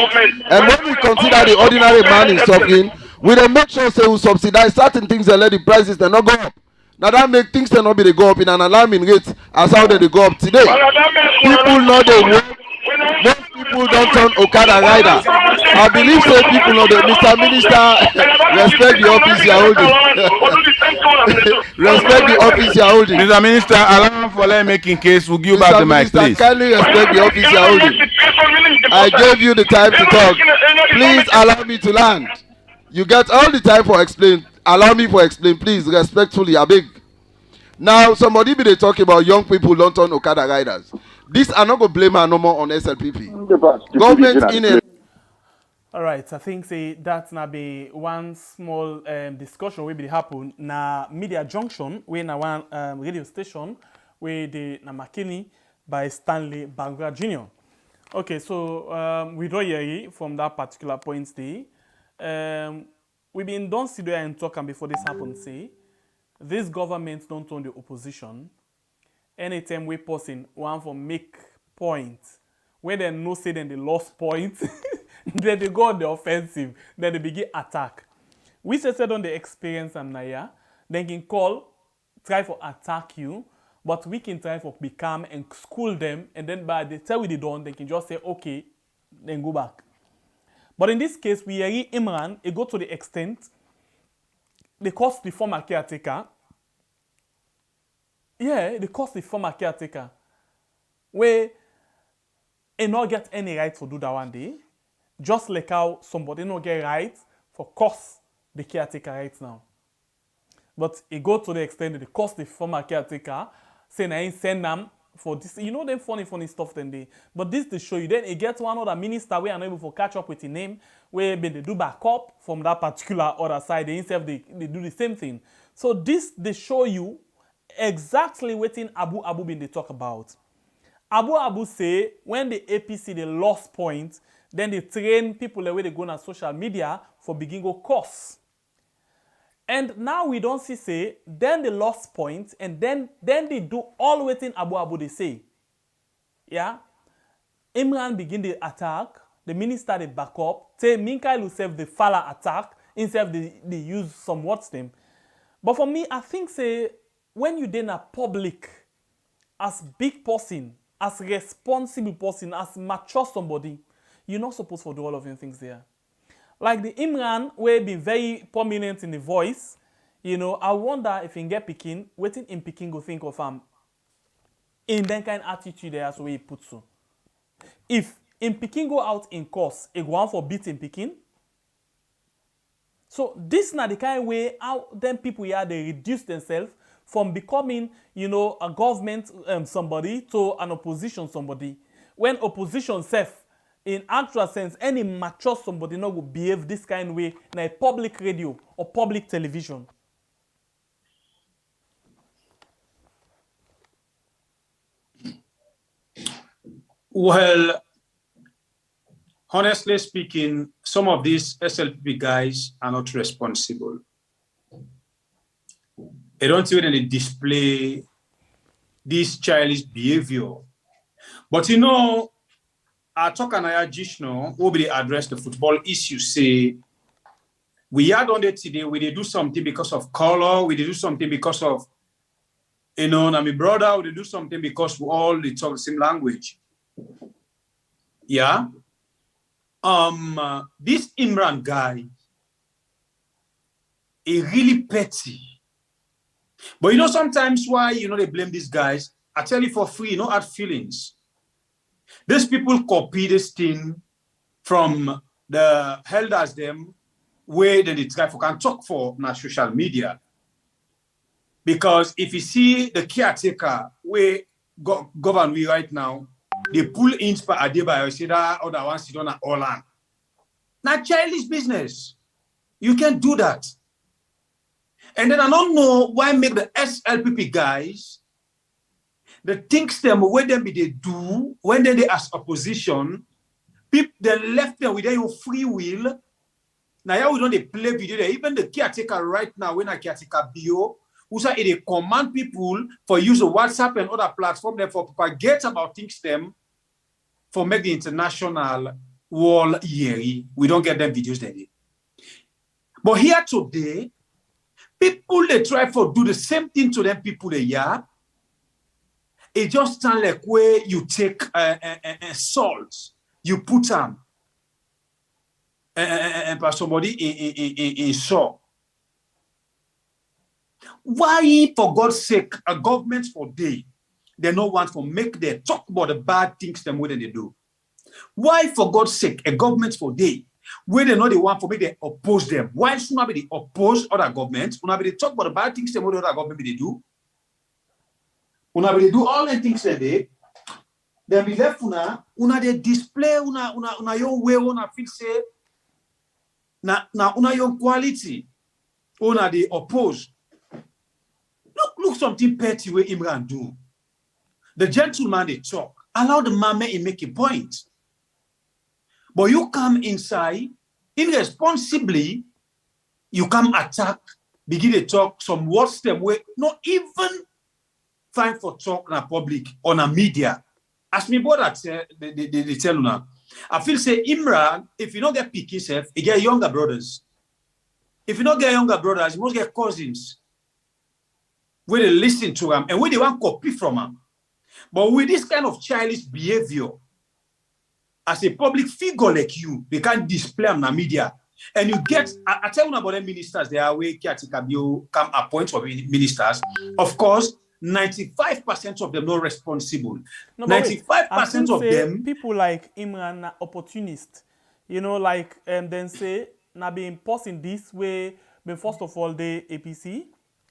And when we consider the ordinary man is suffering, we they make sure say we subsidize certain things and let the prices not go up. Now that make things not be they go up in an alarming rate as how they go up today. People know they work. Most people don't turn Okada rider. I believe so. People know that Mr. Minister respect the office you're holding. Respect the office you're holding. Mr. Minister, allow for let making case. We'll give back the mic, please. Kindly respect the office you're holding. I gave you the time to talk. Please allow me to land. You get all the time for explain. Allow me for explain, please, respectfully. I beg. Now, somebody be they talking about young people don't turn Okada riders. This are not going to blame her no more on SLPP. Government in a... All right, I think say that's na be one small discussion will be happen na Media Junction, where na one radio station where the na Makini by Stanley Bangra Jr. Okay, so we draw here from that particular point there. We been done see there and talk and before this happened say this government don't turn the opposition. Anytime we person want for make point where they no say then they lost point, then they go on the offensive, then they begin attack. We said on the experience and Naya, they can call, try for attack you, but we can try for be calm and school them, and then by the time we done, they can just say okay, then go back. But in this case, we hear Imran, it go to the extent they cost the former caretaker. Yeah, they cost the former caretaker. Where he not get any right to do that one day. Just like how somebody not get right for cost the caretaker right now. But it go to the extent that they cost the former caretaker, saying I ain't send them for this. You know them funny stuff then they. But this to show you. Then it gets one other minister where unable to catch up with the name, where they do back up from that particular other side. They do the same thing. So this they show you exactly what in Abu been they talk about. Abu say when the APC they lost point, then they train people the way they go on social media for begin go course. And now we don't see say then they lost point and then they do all waiting Abu they say. Yeah. Imran begin the attack, the minister they back up, say Minkai Lusef the Fala attack, instead they use some words them. But for me, I think say when you then a public, as big person, as responsible person, as mature somebody, you're not supposed to do all of them things there. Like the Imran, where be very prominent in the voice, you know, I wonder if in get picking, waiting in picking go think of in that kind of attitude there as way he puts so. If in picking go out in course, it go on for beating picking. So this not the kind of way how them people here they reduce themselves from becoming, you know, a government somebody to an opposition somebody. When opposition self, in actual sense, any mature somebody not will behave this kind of way in a public radio or public television. Well, honestly speaking, some of these SLPP guys are not responsible. They don't really display this childish behavior. But you know, I talk and I Jishno, who will address the football issue, say, we are on it today, we do something because of color, we do something because of, you know, my brother, we do something because we all talk the same language. Yeah. This Imran guy is really petty. But you know, sometimes why, you know, they blame these guys. I tell you for free, no hard feelings. These people copy this thing from the elders them, where then they try for can talk for na social media. Because if you see the caretaker where govern we right now, they pull in for Adebayo, say that other one sit on all land. Now childish business. You can't do that. And then I don't know why make the SLPP guys the things them where them they do when they as opposition, people they left them with their free will. Now we don't they play video there. Even the caretaker right now, when a caretaker bio, who say they command people for use of WhatsApp and other platforms there for propagate about things them for make the international world hear. We don't get them videos there. But here today, People they try for do the same thing to them people they it just sound like where you take salt, you put them and somebody in salt. Why, for God's sake, a government for they no want to make them talk about the bad things them way they do? Why, for God's sake, a government for they where they know they want for me they oppose them? Why should not be they oppose other governments? Una be they talk about the bad things them what other government they do? Una be they do all the things that they then be left una they display una your way una feel say na una your quality una they oppose. Look something petty where Imran do. The gentleman they talk. Allow the man to make a point. But you come inside, irresponsibly, you come attack, begin to talk some words them way, not even fine for talk in a public, on a media. As me brother they tell you now. I feel say Imran, if you don't get picky yourself, you get younger brothers. If you don't get younger brothers, you must get cousins. Where they listen to him and where they want copy from him. But with this kind of childish behavior, as a public figure like you, they can't display on the media. And you get, I tell you about the ministers, they are where come appoint for ministers. Of course, 95% of them not responsible. No, 95% of them. People like Imran are opportunists. You know, like then say, now being posting this way, but first of all, the APC,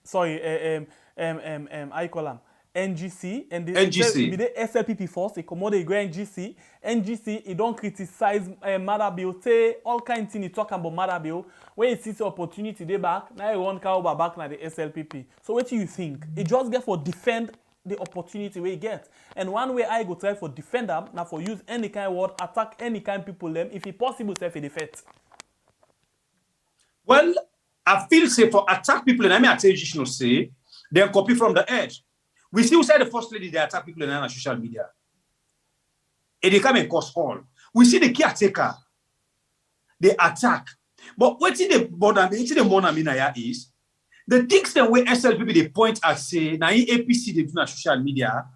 sorry, I call them NGC, and the NGC. The SLPP first, they come out, they go NGC. NGC, he don't criticize Madabiel, say all kinds of things he talk about Madabiel. When he sees the opportunity, they back, now he won't come back now the SLPP. So what do you think? He just get for defend the opportunity we get. And one way I go try for defend them, now for use any kind of word, attack any kind of people them, if it possible, self a defeat. Well, I feel say for attack people, and I mean I tell you say, they copy from the edge. We see who said the first lady they attack people on social media. And they come and cause all. We see the caretaker, they attack. But what in the border, the Mona is the things that where SLPP they point at say, now in APC they do on social media.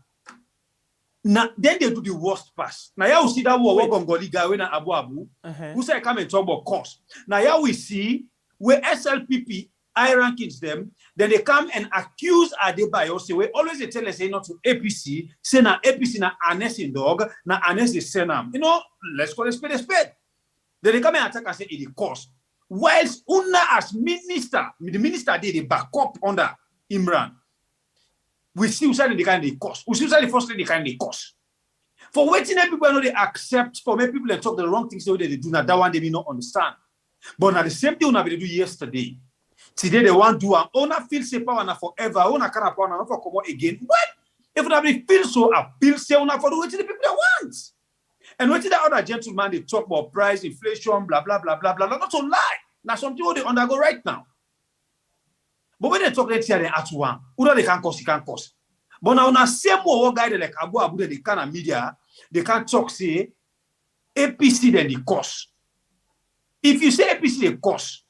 Now then they do the worst pass. Now you see that war Gongoli guy when Abu who say come and talk about cost. Now here we see where SLPP high rankings them, then they come and accuse Adebayo, say, we always they tell us, say, not to APC, say, na APC, na Anes in dog, na Anes the Senam. You know, let's call it spade a spade. Then they come and attack and say, it cost. Whilst Una as minister, the minister did a back up under Imran. We see who said the kind of cost. We see who said the first thing the kind of cost. For waiting people know they accept, for many people that talk the wrong things they do, now that one they may not understand. But now the same thing they do yesterday. Today they want to do an owner feel say power na forever, owner can power na for come again. What? If they feel so appeal, say owner for what the people they want. And what did that other gentleman they talk about price, inflation, blah blah blah blah blah. Not to lie. Now something what they undergo right now. But when they talk let's say they at one, who they can cause, But now on the same more guy like Abu they can a media, they can talk say APC then the cost. If you say APC the cost,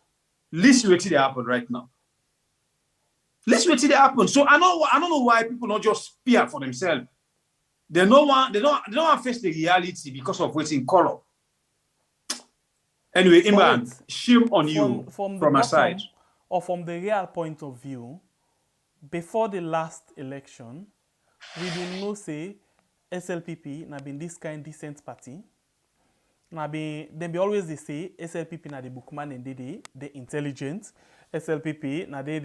listen wait till they happen right now. Listen wait till they happen. So I don't know why people not just fear for themselves. They don't want to face the reality because of waiting color. Anyway, Imran, shame on you from my side. Or from the real point of view, before the last election, we didn't know say SLPP na been this kind decent party. Then be always they say SLPP na the bookman and the intelligent. SLPP na the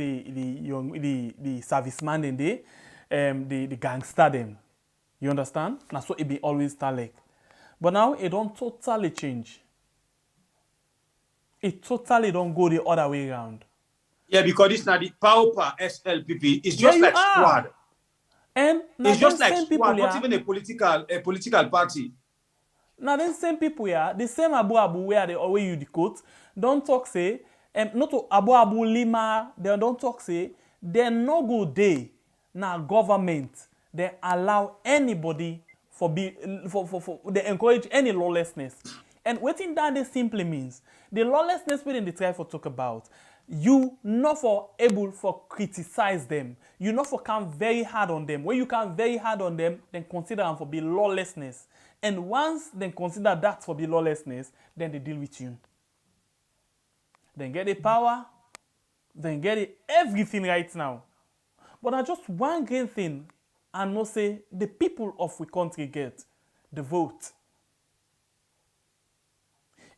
serviceman and the gangster them. You understand? Na so it be always start like. But now it don't totally change. It totally don't go the other way around. Yeah, because it's not the power SLPP. It's just like squad. And it's just like squad, not even a political party. Now then same people here, the same Abu where they always use the quote, don't talk say, not to Abu Lima, they don't talk say, they no go day now government, they allow anybody for they encourage any lawlessness. And waiting down this simply means the lawlessness within the try for talk about. you not for able for criticize them. You not for come very hard on them. When you come very hard on them, then consider them for be lawlessness. And once they consider that for be lawlessness, then they deal with you. Then get the power, then get it, everything right now. But I just one great thing, I know say the people of the country get the vote.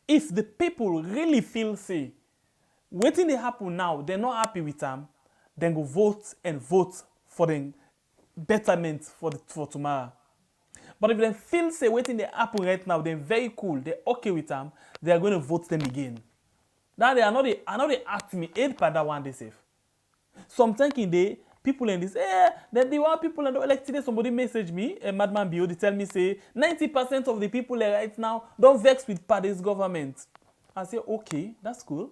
If the people really feel say, waiting they happen now, they're not happy with them, then go vote and vote for the betterment for tomorrow. But if they feel say waiting they happen right now, they're very cool, they're okay with them, they are going to vote them again. Now they are not they ask me 8 per that one they safe. Sometimes in the people in this, then there are people and like today somebody message me, a madman BO, they tell me say 90% of the people right now don't vex with party's government. I say okay, that's cool.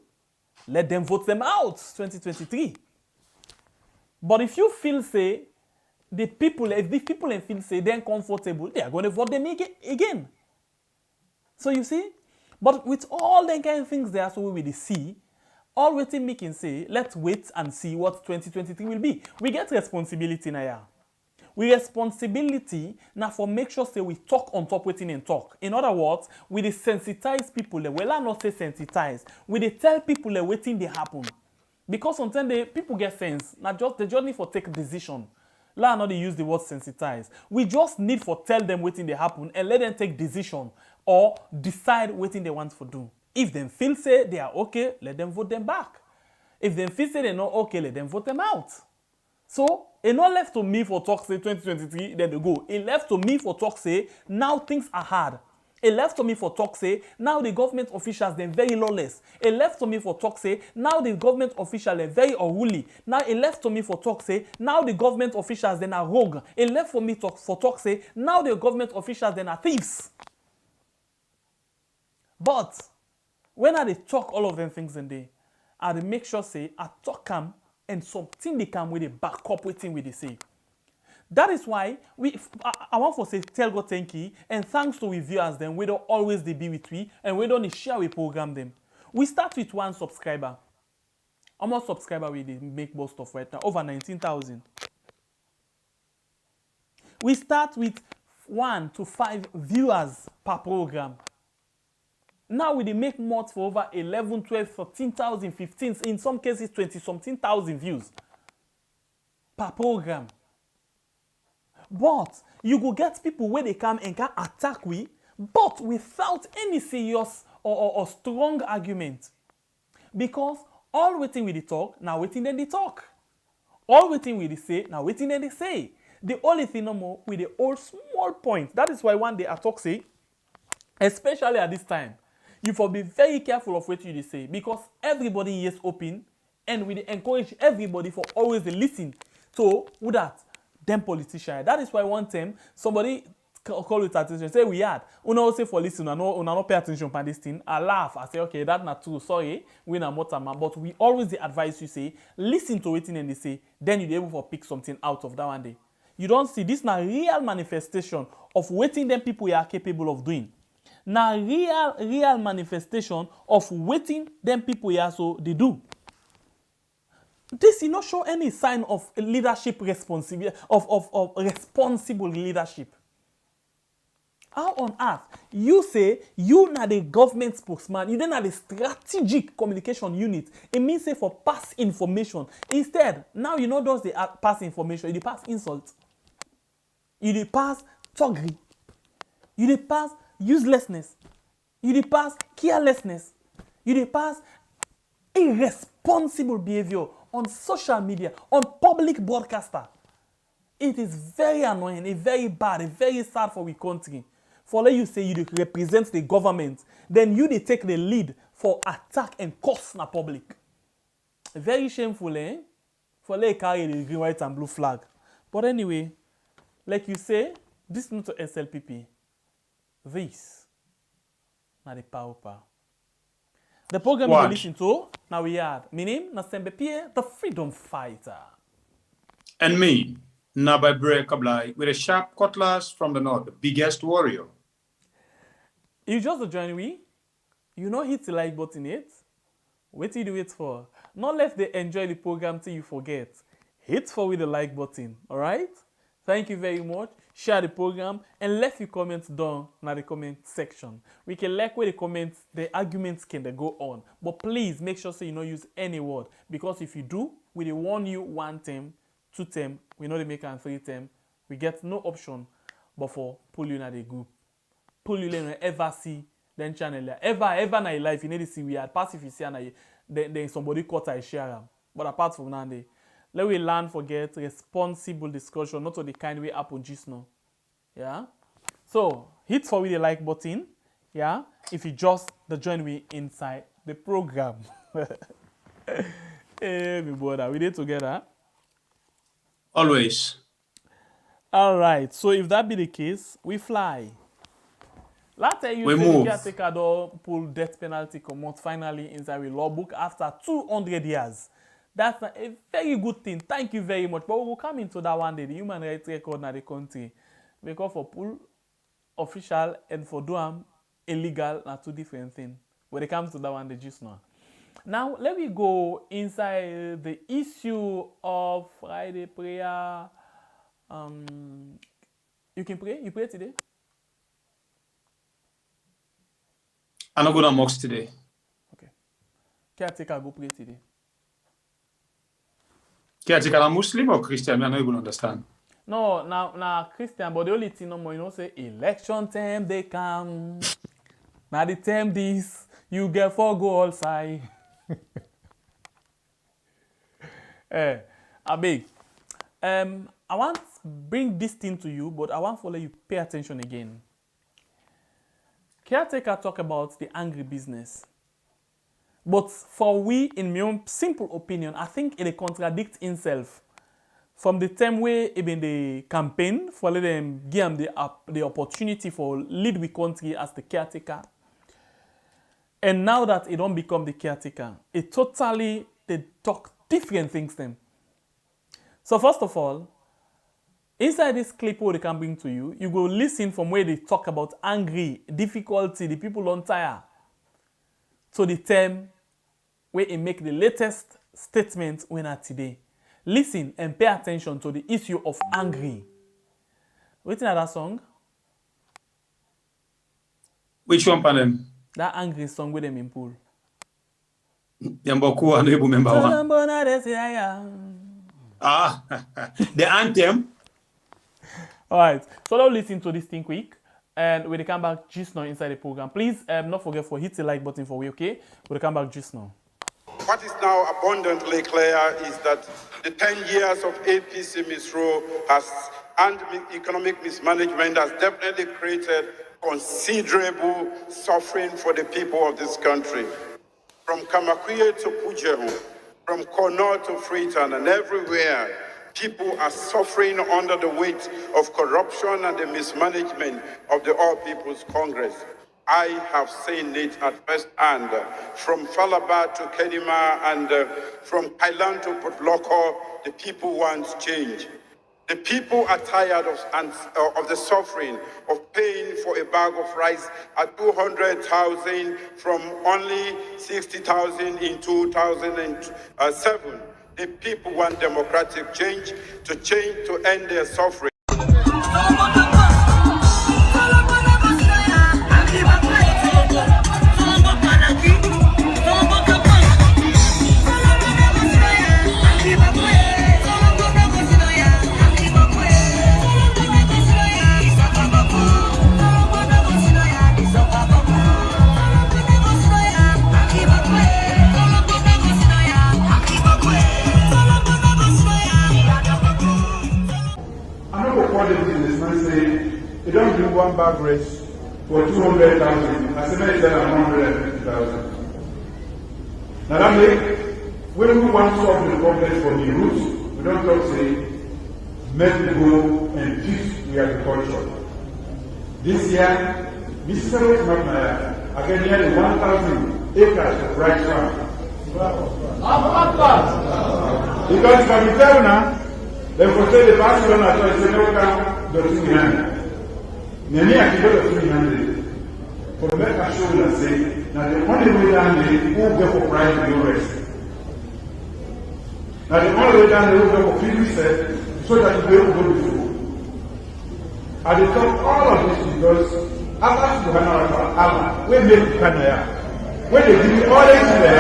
Let them vote them out 2023. But if you feel say if the people feel say they're comfortable, they are going to vote them again. So you see, but with all the kind of things there, so we will see. All waiting me can say, let's wait and see what 2023 will be. We get responsibility now. We responsibility now for make sure say we talk on top waiting and talk. In other words, we desensitize people. Well, I not say sensitize. We they tell people that waiting they happen. Because sometimes people get sense. Now just the journey for take decision. Let not use the word sensitize. We just need for tell them waiting they happen and let them take decision or decide waiting they want for do. If them feel say they are okay, let them vote them back. If them feel say they're not okay, let them vote them out. So, it not left to me for talk say 2023, then they go. It left to me for talk say, now things are hard. It left to me for talk say, now the government officials, they're very lawless. It left to me for talk say, now the government officials, they're very unruly. Now it left to me for talk say, now the government officials, they're rogue. It left for me for talk say, now the government officials, they're thieves. But, when I talk all of them things in there, I make sure say I talk them and something they come with a back up waiting with they say. That is why I want to say tell God thank you and thanks to we viewers them. We don't always they be with we and we don't share we program them. We start with 1 subscriber. How much subscriber we they make most of right now? Over 19,000. We start with 1 to 5 viewers per program. Now we make more for over 11, 12, 13,000, 15, in some cases 20-something thousand views per program. But you go get people where they come and can attack we, but without any serious or strong argument. Because all waiting with the talk, now waiting then they talk. All waiting with the say, now waiting then they say. The only thing no more with the old small point. That is why one day I talk say, especially at this time, you for be very careful of what you say because everybody is open and we encourage everybody for always to listen to who that them politician. That is why one time somebody call with attention say we had una say for listen una no pay attention to this thing. I laugh. I say okay that's not true. Sorry we na motor man but we always advise you say listen to it and they say then you be able to pick something out of that one day. You don't see this na real manifestation of waiting them people are capable of doing. Now, real manifestation of waiting them people here so they do. This is not show any sign of leadership responsibility of responsible leadership. How on earth you say you na the government spokesman, you don't have the strategic communication unit. It means say for pass information. Instead, now you know those they pass information, you pass insult, you pass toggery, you pass uselessness, you pass carelessness, you pass irresponsible behavior on social media, on public broadcaster. It is very annoying, very bad, very sad for our country. For let you say you represent the government, then you they take the lead for attack and curse na public. Very shameful, eh? For let carry the green, white, and blue flag. But anyway, like you say, this is not a SLPP. This, not the power. The program you listen to, now we had. My name is SLPP, the freedom fighter. And me, Nabai Bre Kablai, with a sharp cutlass from the north, the biggest warrior. You just join me, you know hit the like button it, What do you wait for? Not let they enjoy the program till you forget. Hit for with the like button, all right? Thank you very much. Share the program and left your comments down in the comment section. We can like where the comments, the arguments can they go on. But please make sure so you don't use any word, because if you do, we will warn you 1 term, 2 term, we know they make and 3 term. We get no option but for pull you in the group. Pull you in ever see then channel ever in your life you need to see we are pass if you see and then somebody caught I share them. But apart from that, let we learn forget responsible discussion, not on the kind way happen just now. Yeah. So hit for with the like button. Yeah. If you just join me inside the program. Hey, my brother, we did together. Always. All right. So if that be the case, we fly. Last time you we say move. the caretaker don't pull death penalty come out finally inside the law book after 200 years. That's a very good thing. Thank you very much. But we will come into that one day. The human rights record in the country. Because for pull official and for do illegal are 2 different things. When it comes to that one day just now. Now let me go inside the issue of Friday prayer. You can pray? You pray today? I'm not going to mosque today. Okay. Caretaker go pray today. Caretaker a Muslim or Christian? I don't even understand. No, now Christian, but the only thing no more, you know, say election time they come. Now the time this, you get 4 go all side. I beg. I want to bring this thing to you, but I want to let you pay attention again. Caretaker talk about the angry business. But for we, in my own simple opinion, I think it contradicts itself. From the time where even the campaign for let them give them the opportunity for lead the country as the caretaker. And now that it don't become the caretaker, it totally, they talk different things then. So first of all, inside this clip what they can bring to you, you go listen from where they talk about angry, difficulty, the people on tire, to the term where they make the latest statement when at today. Listen and pay attention to the issue of angry. What's in that song? Which one for them? That angry song with them in pool. Yamboku, I don't remember one. Ah, the anthem. All right, so now listen to this thing quick, and when they come back just now inside the program, please not forget for hit the like button for we, okay? When they come back just now. What is now abundantly clear is that the 10 years of APC misrule and economic mismanagement has definitely created considerable suffering for the people of this country. From Kamakwie to Pujehu, from Kono to Freetown, and everywhere, people are suffering under the weight of corruption and the mismanagement of the All People's Congress. I have seen it at first hand, from Falaba to Kedima and from Kailan to Putloko, the people want change. The people are tired of the suffering of paying for a bag of rice at 200,000 from only 60,000 in 2007. The people want democratic change to end their suffering. They don't do one bag race for 200,000. I said, maybe it's 150,000. Now that means when we want to solve the problem for the roots, we don't just say, make it go and teach the agriculture. This year, Mr. is not there. Again, nearly 1,000 acres of rice farm. Because from the now, they will say the Barcelona is no count the 200. Many are people of 300. For the better show that say, Now the only way down there, who go for price will rest. Now the only way down there, who go for free reset, so that you will go before. I will talk all of this because after Suhana, we make Kanaya. When they give you all this there,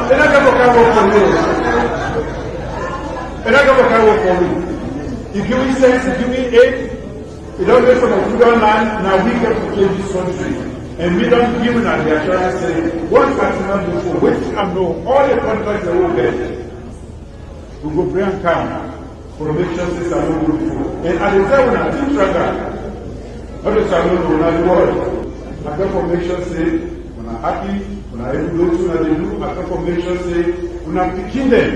they're not going to work for you. They're not going to work for you. You give me 6, you give me 8, you don't get from a good land, now we get to change this country. And we don't give them the assurance say, what can before, which I know all the contracts they will get, we go bring come for make sure this are not good before. And at the time when I think tracker, not the salon, not the world, I got for make sure say, when I'm happy, when I able to do what they do, I got for make sure say, when I'm picking them,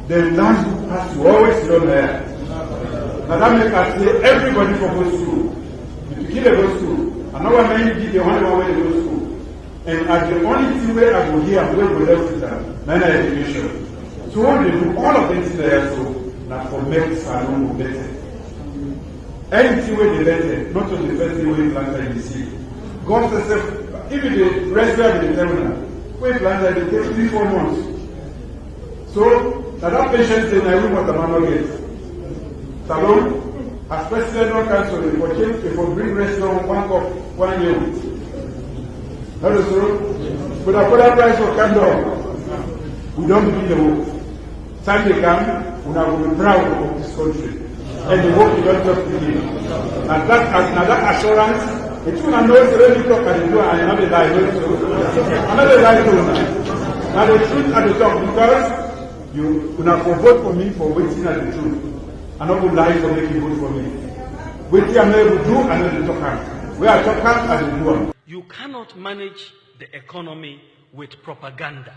the land has to always run there. Now that makes us say everybody for go school. If you kill a go school, another man did the only one way to go to school. And at the only thing where I go here, I'm going to left with that, man education. So what they do, all of things there, so now for make salon better. Anything where they better, not just the first thing where you plant the seed. God says, even the restaurant in the terminal, where you plant it takes 3-4 months. So now that patient says, I will what the man gets. Salon, as president of council, if we bring restaurant 1 cup, 1 year. That is true. But I put that price for candle. We don't begin the work. Time they come, we will be proud of this country. And the work you don't just begin. And that assurance, it's when I know it's already talk at the door and another lie. Another lie to now the truth at the top because you will vote for me for waiting at the truth. I'm not going to lie for making vote for me. Waiting I'm able to do, I'm not to talk. Where I talk, I will do. You cannot manage the economy with propaganda.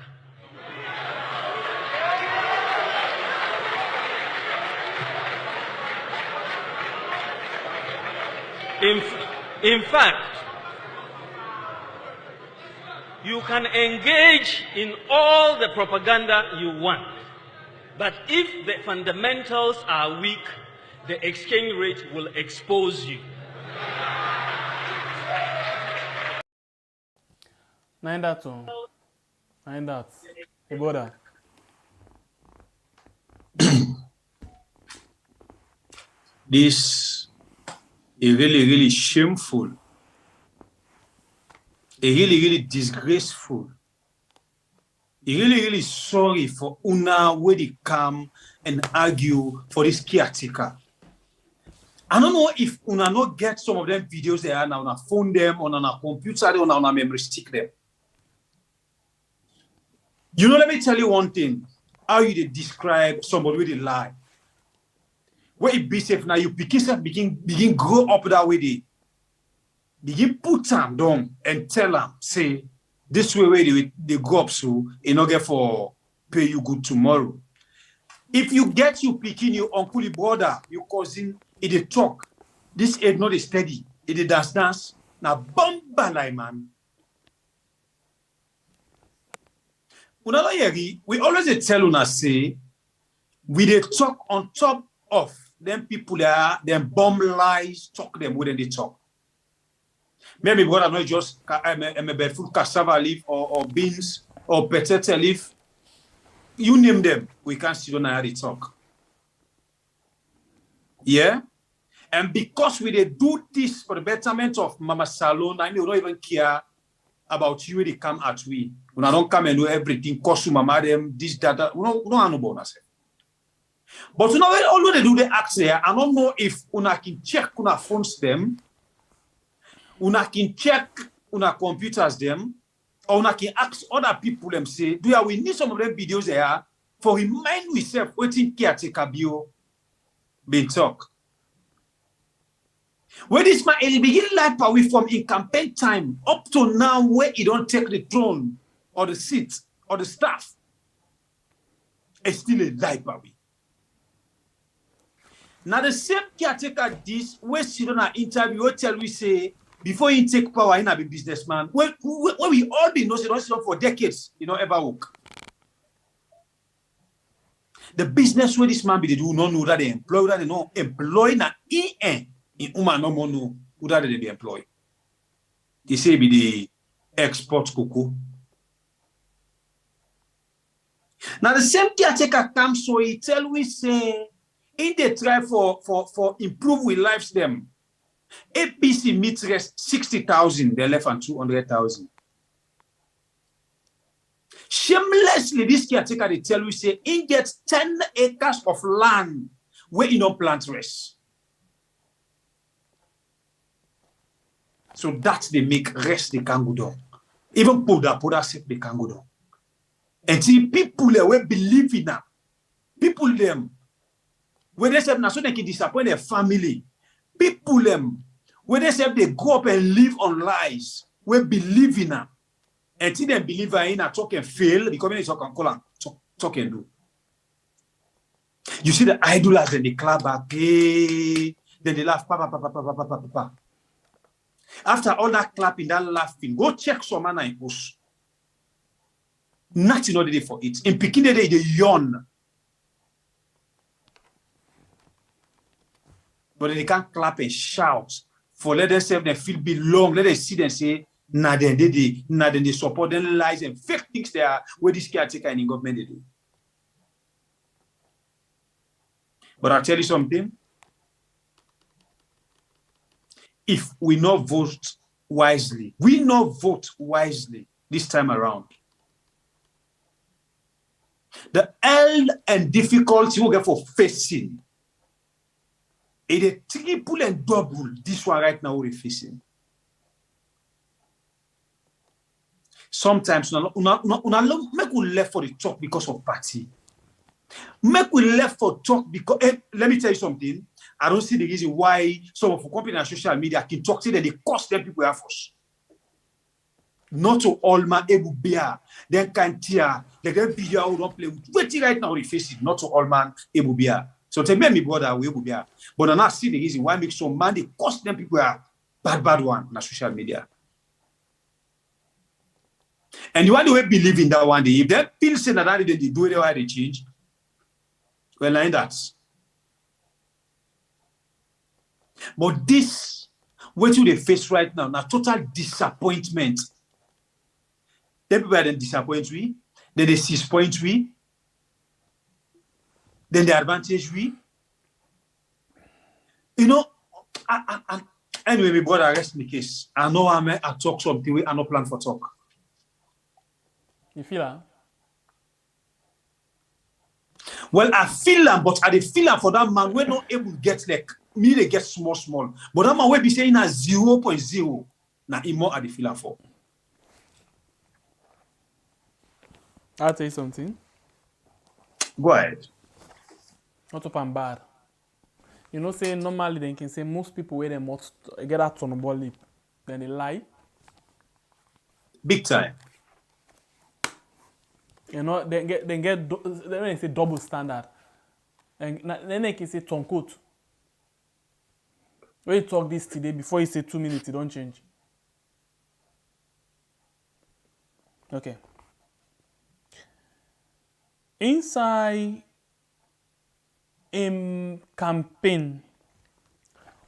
In fact, you can engage in all the propaganda you want, but if the fundamentals are weak, the exchange rate will expose you. Nine that. Hey, brother. This is really shameful. Really disgraceful. Really sorry for Una where they come and argue for this caretaker. I don't know if Una not get some of them videos there and Una phone them on a computer or on a memory stick them. You know, let me tell you one thing. How you describe somebody with a lie. Where it be safe now, you begin grow up that way. They begin put them down and tell them, say, this way they go up so in order for pay you good tomorrow. If you get you picking your uncle, your brother, your cousin, it they talk. This is not a steady. It is dance. Now bomba like man. We always tell Una say we they talk on top of them people there, them bomb lies, talk them when they talk. Maybe what I'm not just a bedful cassava leaf or beans or potato leaf. You name them, we can't sit down and how they talk. Yeah? And because we they do this for the betterment of Mama Salon, and they don't even care about you when they come at we. When I don't come and do everything, cost you mama them, this, that, we don't have no bonus. But you know, although they do the acts there, I don't know if una can check una phones them, una can check una computers them, or una can ask other people them say, we need some of them videos there for remind myself waiting caretaker bio being talk. When this man he begin life away from in campaign time up to now where he don't take the throne or the seat or the staff, it's still a life away. Now the same caretaker this where she don't have interview or tell we say before he take power in a businessman. When we all been know she don't for decades, you know, ever work. The business where this man be they do not know that they employ that they don't employ na in Uma no more know who that they be employed. They say be export cocoa. Now the same caretaker comes, so he tell we say, in they try for improve with lives them. APC meets rest 60,000, they left on 200,000. Shamelessly, this caretaker they tell we say, he gets 10 acres of land where he no plant rest. So that they make rest they can go down. Even Poda set they can go down. And see people there will believe in them. People them when they say so they can disappoint their family. People them when they say they go up and live on lies, we believe in them. And see them believe in a talk and fail because when they talk and call and talk and do. You see the idlers and the clap back, then they laugh, pa. After all that clapping, that laughing, go check some man in post. Nothing other day for it. In Peking, they yawn. But they can't clap and shout for let themselves they feel belong. Let them see them say, nah, then they support them lies and fake things they are where this caretaker in the government they do. But I'll tell you something. If we not vote wisely, this time around, the hell and difficulty we get for facing, it is triple and double this one right now we're facing. Sometimes make we left for the talk because of party. Make we left for talk because let me tell you something. I don't see the reason why some of the companies on social media can talk to them, they cost them people efforts. Not to all man able bear, then can't tear, they can be here, don't play with waiting right now, we face it, not to all man able bear. So tell me, brother, we able bear. But I not see the reason why make some man they cost them people are bad one on social media. And the one who believe in that one day, if they feel say that they do it, why they change, well, like that. But this, what you they face right now, now total disappointment. Then people then disappoint we, then they disappoint we, then the advantage we. You know, anyway, my brother rest in the case. I know I talk something we are not plan for talk. You feel that? Well, I feel that, but I feel that for that man, we're not able to get like me, they get small. But that man will be saying a 0.0. Now, more I feel for. I'll tell you something. Go ahead. Not up and bad. You know, say normally they can say most people where they must get out on a ball lip, then they lie. Big time. You know, then they say double standard. And then they can say toncoat. When you talk this today, before you say 2 minutes, it don't change. Okay. Inside campaign,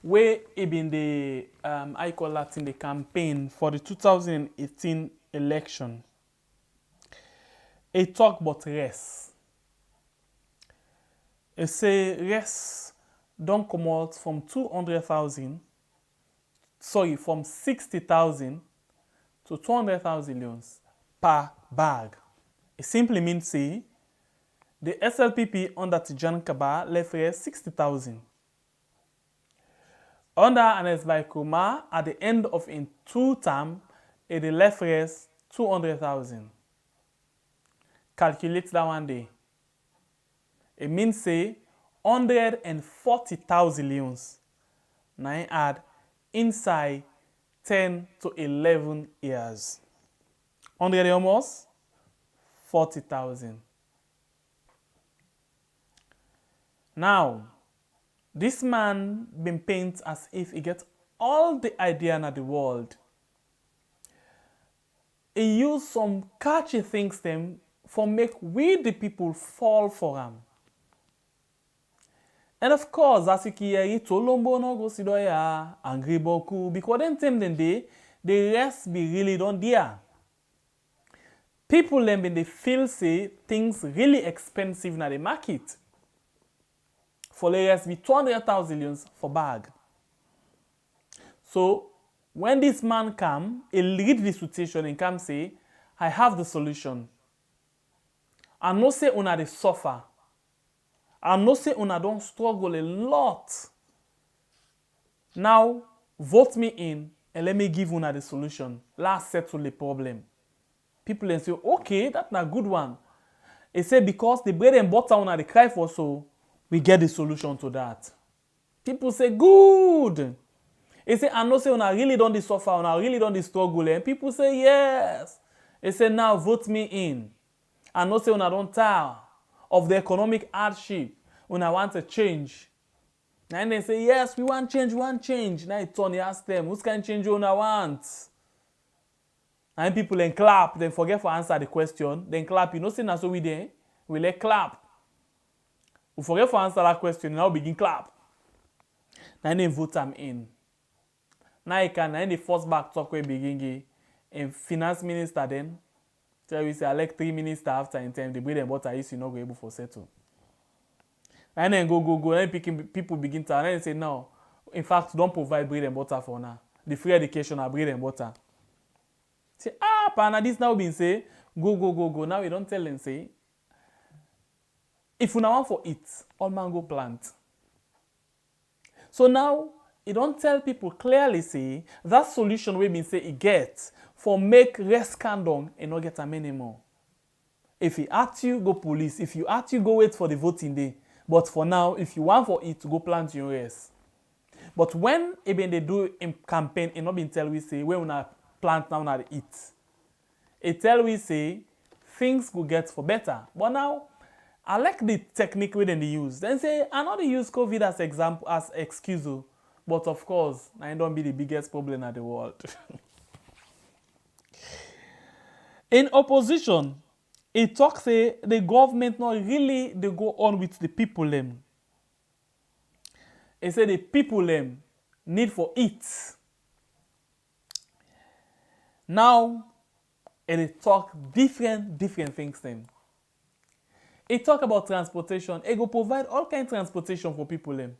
where it been the I call that in the campaign for the 2018 election, it talk about rest. It say rest don't come out from 60,000 to 200,000 loans per bag. It simply means say the SLPP under Tijan Kaba left rest 60,000. Under Anes Baikuma, at the end of in 2 term, it left rest 200,000. Calculate that one day. It means say 140,000 leons. Now add inside 10 to 11 years. 100 almost 40,000. Now, this man been painted as if he gets all the idea in the world. He used some catchy things them for make we the people fall for him. And of course, as you hear it, Tolombo no go sidoya angry boku because them time then the rest be really done there. People them in the feel say things really expensive na the market. For the rest be 200,000 for bag. So when this man come, he read the situation and come say, I have the solution. I know say una dey suffer. I know say una don't struggle a lot. Now, vote me in and let me give una the solution. Let's settle the problem. People then say, okay, that's a good one. They say because the bread and butter una dey cry for, so we get the solution to that. People say, good. They say, I know say una really don't dey suffer, una really don't dey struggle. And people say, yes. They say, now vote me in. I know say una don't tire of the economic hardship. Una want a change. And they say, yes, we want change, we want change. Now Tony ask them, who's can change una want? And people then clap, then forget to answer the question. Then clap, you know, say na so we there. We let clap. We forget to answer that question, now begin clap. Now they vote them in. Now you can, now the first back talk we begin, and finance minister then, tell we say elect 3 ministers after in time, the bread and butter is not able to settle. And then go, and people begin to, and then say, no, in fact, don't provide bread and butter for now. The free education are bread and butter. Say, pana, this now been say, go. Now we don't tell them, say, if you now want for it, all man go plant. So now, you don't tell people clearly, say, that solution we been say it gets for make rest candong and not get them anymore. If he ask you, go police. If you ask you, go wait for the voting day. But for now, if you want for it, go plant your rest. But when even they do in campaign, it not been tell we say, when we not plant now, not eat. It tell we say, things could get for better. But now, I like the technique we then they use. Then say, I know they use COVID as example, as excuse. But of course, I don't be the biggest problem in the world. In opposition, it talks say the government not really they go on with the people them. It say the people them need for it. Now, it talk different things them. It talk about transportation. It go provide all kind of transportation for people them.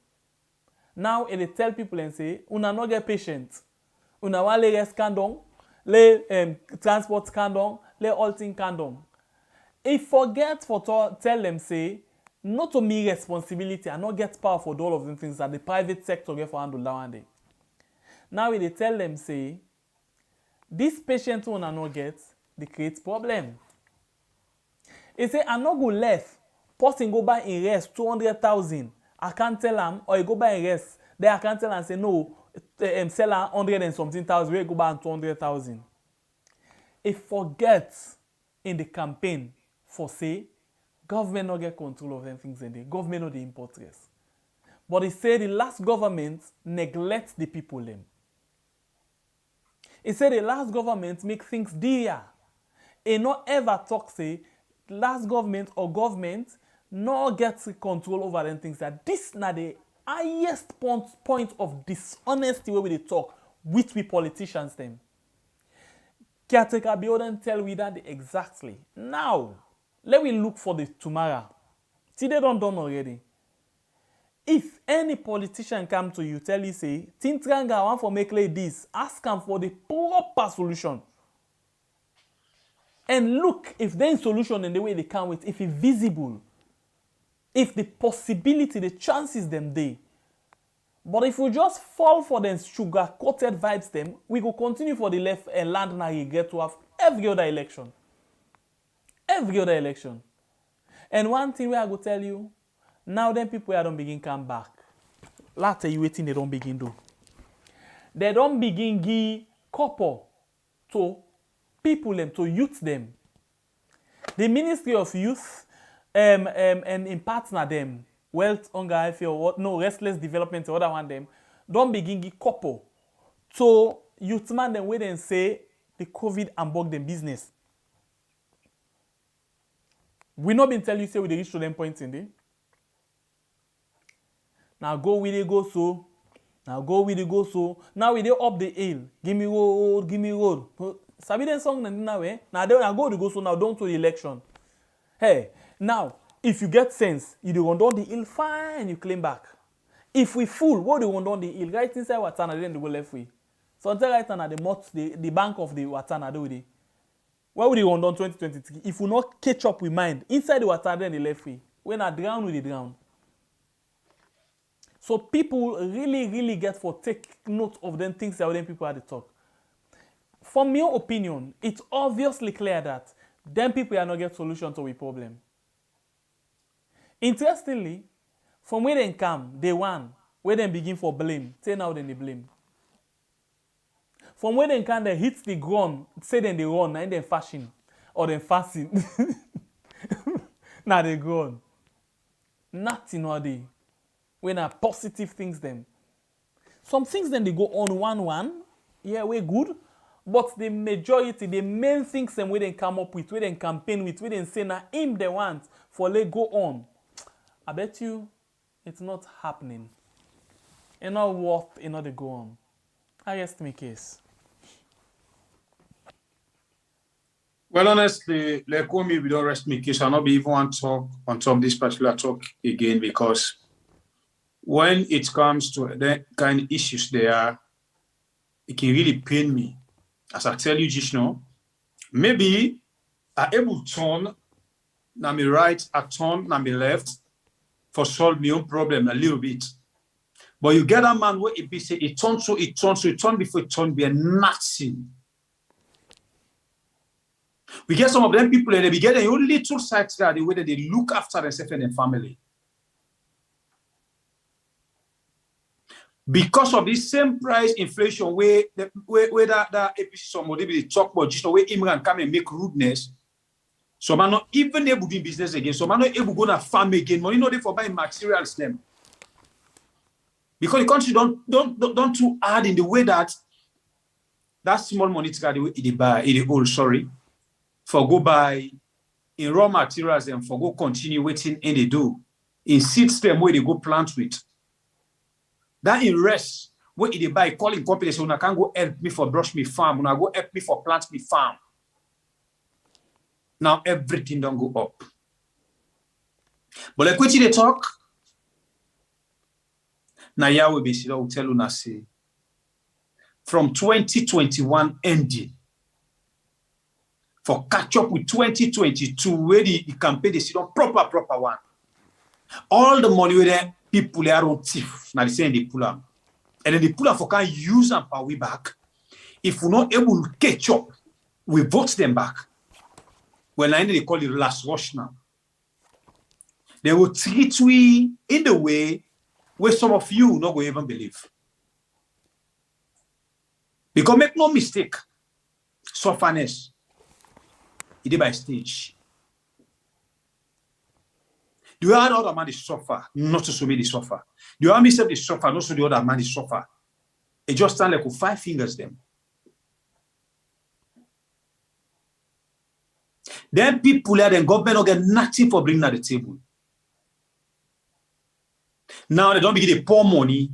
Now, it tell people and say, una no get patient. Una want le rest kandong, le transport kandong, le all thing kandong. If forget for tell them say, not to me responsibility and not get power for all of them things that the private sector get for handle that one day. Now they tell them say, this patient one I not get, they create problem. They say I not go left, person go buy in rest 200,000. I can't tell them, or you go buy in rest. Then I can't tell them say no, sell 100 and something thousand, we go buy 200,000. If forget in the campaign for say, government not get control of them things in there. Government not the import rest. But he say the last government neglect the people them. He said the last government make things dear. He not ever talk say last government or government not get control over them things. That this na the highest point of dishonesty where we talk with we politicians them. Caretaker Bioden tell we that exactly. Now, let me look for the tomorrow. See, they don't done already. If any politician come to you, tell you say, Tintranga want for make like this, ask him for the proper solution. And look if there is solution in the way they come with, if it's visible, if the possibility, the chances them there. But if we just fall for them sugar-coated vibes them, we go continue for the left and land na regret to have every other election. Every other election. And one thing where I go tell you, now them people don't begin come back. Later you waiting they don't begin do. They don't begin give couple to people them, to youth them. The Ministry of Youth and in partner them, Wealth, Hunger, IFA, or what, no, Restless Development, or other one them, don't begin give couple to youth man them wait and say the COVID and bug them business. We not been tell you say we reach to them points in there. Now go with it go so Now go with the go so. Now we dey up the hill. Give me road, give me road. Sabi den song na way. Now they go the go so now don't to the election. Hey, now if you get sense, you dey run down the hill fine, you claim back. If we full, what do you run down the hill? Right inside Watana, then they go left way. So until right now, the bank of the Watana do they. Why would they run down 2023? If we not catch up with mind, inside the Watana, then the left way. When I drown, we drown. So people really get for take note of them things that them people at the talk. From your opinion, it's obviously clear that them people are not get solution to a problem. Interestingly, from where they come, they one, where they begin for blame, say now then they blame. From where they come, they hit the ground, say then they run, and then fashion, or then fasting. Now they go on. Nothing all day. When are positive things them. Some things then they go on one, yeah, we're good. But the majority, the main things them where they come up with, where they campaign with, where they say now him they want for let go on. I bet you it's not happening. It's not worth another go on. I rest my case. Well, honestly, like me, we don't rest my case. I'll not be even want to talk on top of this particular talk again because when it comes to the kind of issues there, it can really pain me. As I tell you just now, maybe I able to turn na me right, I turn na me left for solve my own problem a little bit. But you get a man where it be say it turn so it turn before it turn be a nothing. We get some of them people and they be getting only little sides there the way that they look after themselves and their family. Because of this same price inflation where that APC somebody be talk about just the way Imran come and make rudeness. Some are not even able to do business again. Some are not able to go to farm again. Money not there for buying materials them. Because the country don't too hard in the way that small money to the way it buy, it old, sorry. For go buy in raw materials and for go continue waiting and they do. In seeds them where they go plant with. That in rest, where they buy calling companies, so I can go help me for brush me farm, when I go help me for plant me farm. Now everything don't go up. But like what they talk, now Yahweh basically will tell you say from 2021 ending for catch up with 2022 where the campaign they see on proper one. All the money where the people are on thief, now they say they pull up. And then they pull up for can use them power we back. If we're not able to catch up, we vote them back. Well, I know they call it last rush now. They will treat we in the way where some of you not going to even believe. Because make no mistake, sufferness, it is by stage. Do you have other man they suffer, not to so many suffer? Do you have me say they suffer, not so the other man they suffer? It just stand like with 5 fingers them. Then people there, then government don't get nothing for bringing at the table. Now they don't begin to pour money.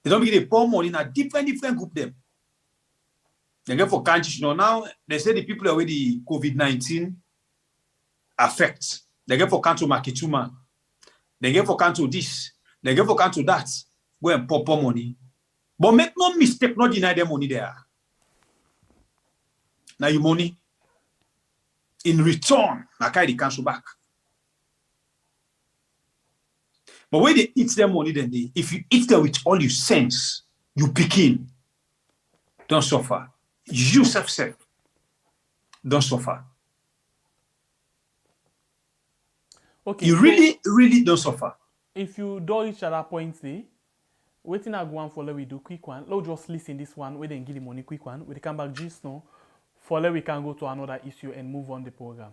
They don't begin to pour money in a different group them. They get for countries. Now they say the people are where the COVID-19 affect. They get for country Makituma. They get for country this. They get for country that. Go and pour money. But make no mistake, not deny them money there. Now you money. In return, I carry the council back. But when they eat their money, then if you eat them with all your sense, you begin. Don't suffer. You self, don't suffer. Okay. You really don't suffer. If you don't reach at that point, waiting I go on for let we do quick one. Let's just listen this one, we then give the money quick one. We come back just now. For let we can go to another issue and move on the program.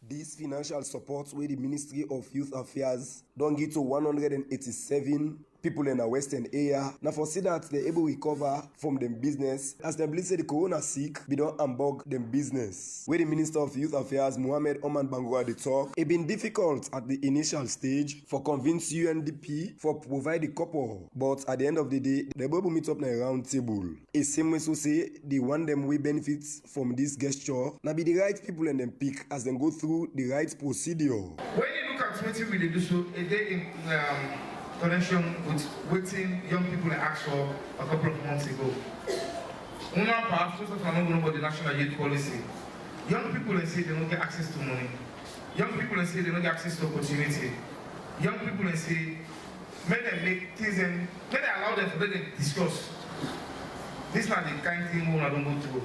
This financial support where the Ministry of Youth Affairs don't get to 187 people in the western area. Now for see that they able recover from them business as them believe say the corona sick, we don't unbug them business. Where the Minister of Youth Affairs, Mohamed Oman Bangura, they talk, it been difficult at the initial stage for convince UNDP for provide the couple, but at the end of the day, they will meet up in a round table. A same way so say the one them we benefits from this gesture, now be the right people and them pick as them go through the right procedure. When you look at what we do so, a day in connection with waiting young people asked for a couple of months ago. Perhaps most of them don't know about the national youth policy. Young people say they don't get access to money. Young people say they don't get access to opportunity. Young people say, may they make things and may they allow them to discuss. This is not the kind of thing I don't go through.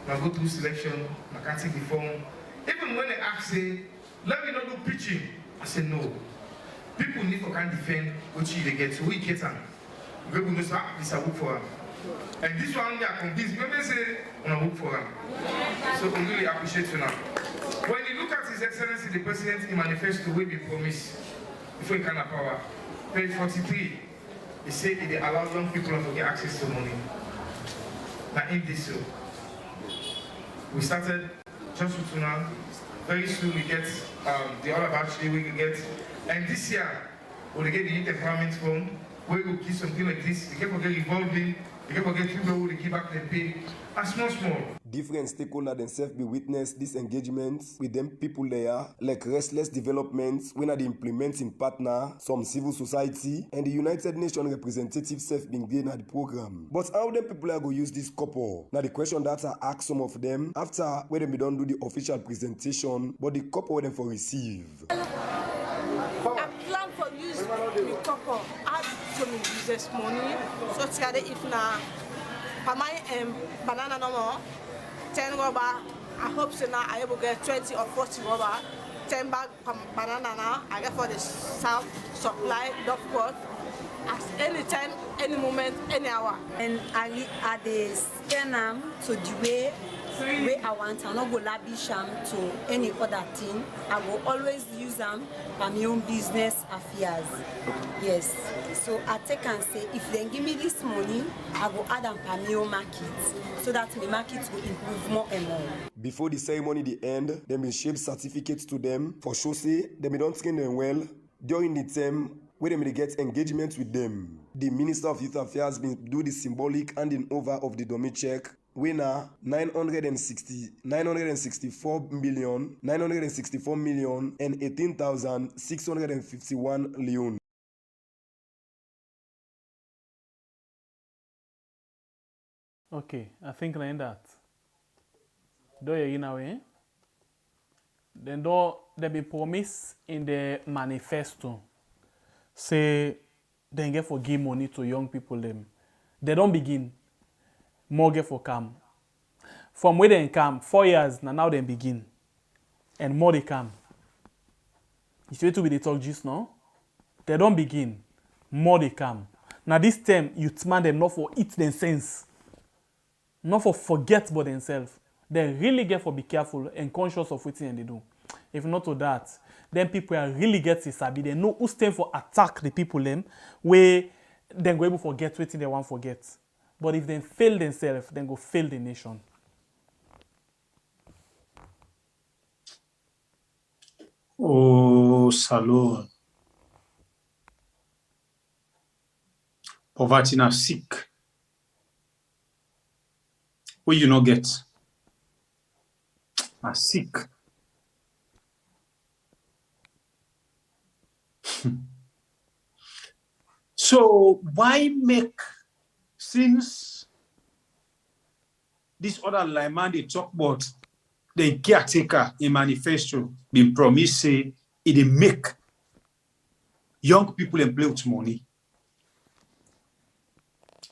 I go through selection, I can't take the form. Even when they ask, say, let me not do pitching, I say no. People need to can defend what they get, so we get them. People know this I work for them. And this one they are convinced, maybe say, I work for them. So we really appreciate you now. When you look at His Excellency the President, he manifesto will be promised before he can have power. Page 43, he said they allow young people to get access to money. Now in this so. We started just with now. Very soon we get the other batch we can get. And this year, we'll get the Youth Empowerment Fund, where we'll give something like this. We can forget revolving, we can forget people who will give back the pay. And small. Different stakeholders themselves be witness this engagement with them people there, like Restless Development, when are the implementing partner, some civil society, and the United Nations representative self being there at the program. But how them people are going to use this couple? Now the question that I ask some of them after when they don't do the official presentation, but the couple them for receive. I plan for use the couple add some business money, so together if na my banana no more 10 rubber, I hope so now I will get 20 or 40 rubber, 10 bag banana now, I get for the supply of course at any time, any moment, any hour. And I the spend them to the way I want. I not go lavish them to any other thing. I will always use them for my own business affairs. Yes. So I take and say, if they give me this money, I will add them for my own market, so that my market will improve more and more. Before the ceremony the end, they will shape certificates to them for show say they don't train them well during the term where they may get engagement with them. The Minister of Youth Affairs will do the symbolic handing over of the dummy check. Winner 964 million and 18,651 leon. Okay, I think like that. Do you know eh? Then do there be promise in the manifesto. Say they get for give money to young people them. They don't begin. More get for come. From where they come, 4 years now they begin. And more they come. It's way to be the talk just now. They don't begin. More they come. Now this time you demand them not for eat them sense. Not for forget about themselves. They really get for be careful and conscious of what they do. If not to that, then people are really get to sabi. They know who stand for attack the people them where they go able forget what they want forget. But if they fail themselves, then go fail the nation. Oh, Salon. Poverty now sick. What you not get? Are sick. So why make, since this other layman they talk about the caretaker in manifesto been promised say it make young people and play with money.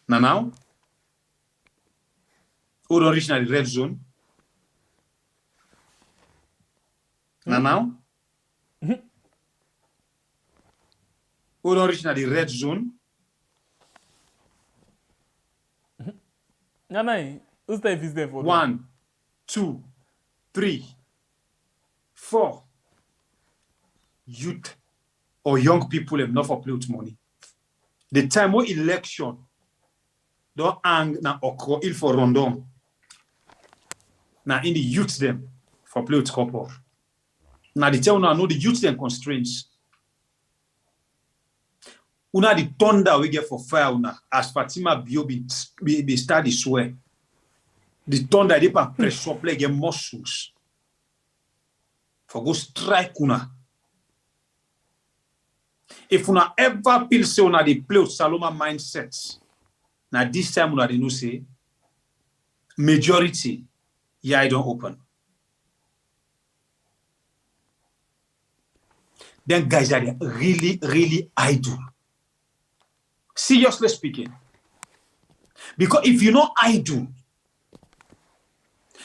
Now, who don't reach the red zone? Now, who don't reach the red zone? Who's the visitor for 1, 2, 3, 4. Youth or young people have not for play with money. the time when election don't hang na okro il for rondon. Now in the youth them for play with copper. Now the tell now know the youth them constraints. Una the thunder we get for fire una as Fatima Bio be study swear. The thunder they pa pressure play get muscles. For go strike una. If una ever feel say una dey play with Saloma mindset, now this time una dey know say majority I don't open. Then guys are really, really idle. Seriously speaking. Because if you're not idle,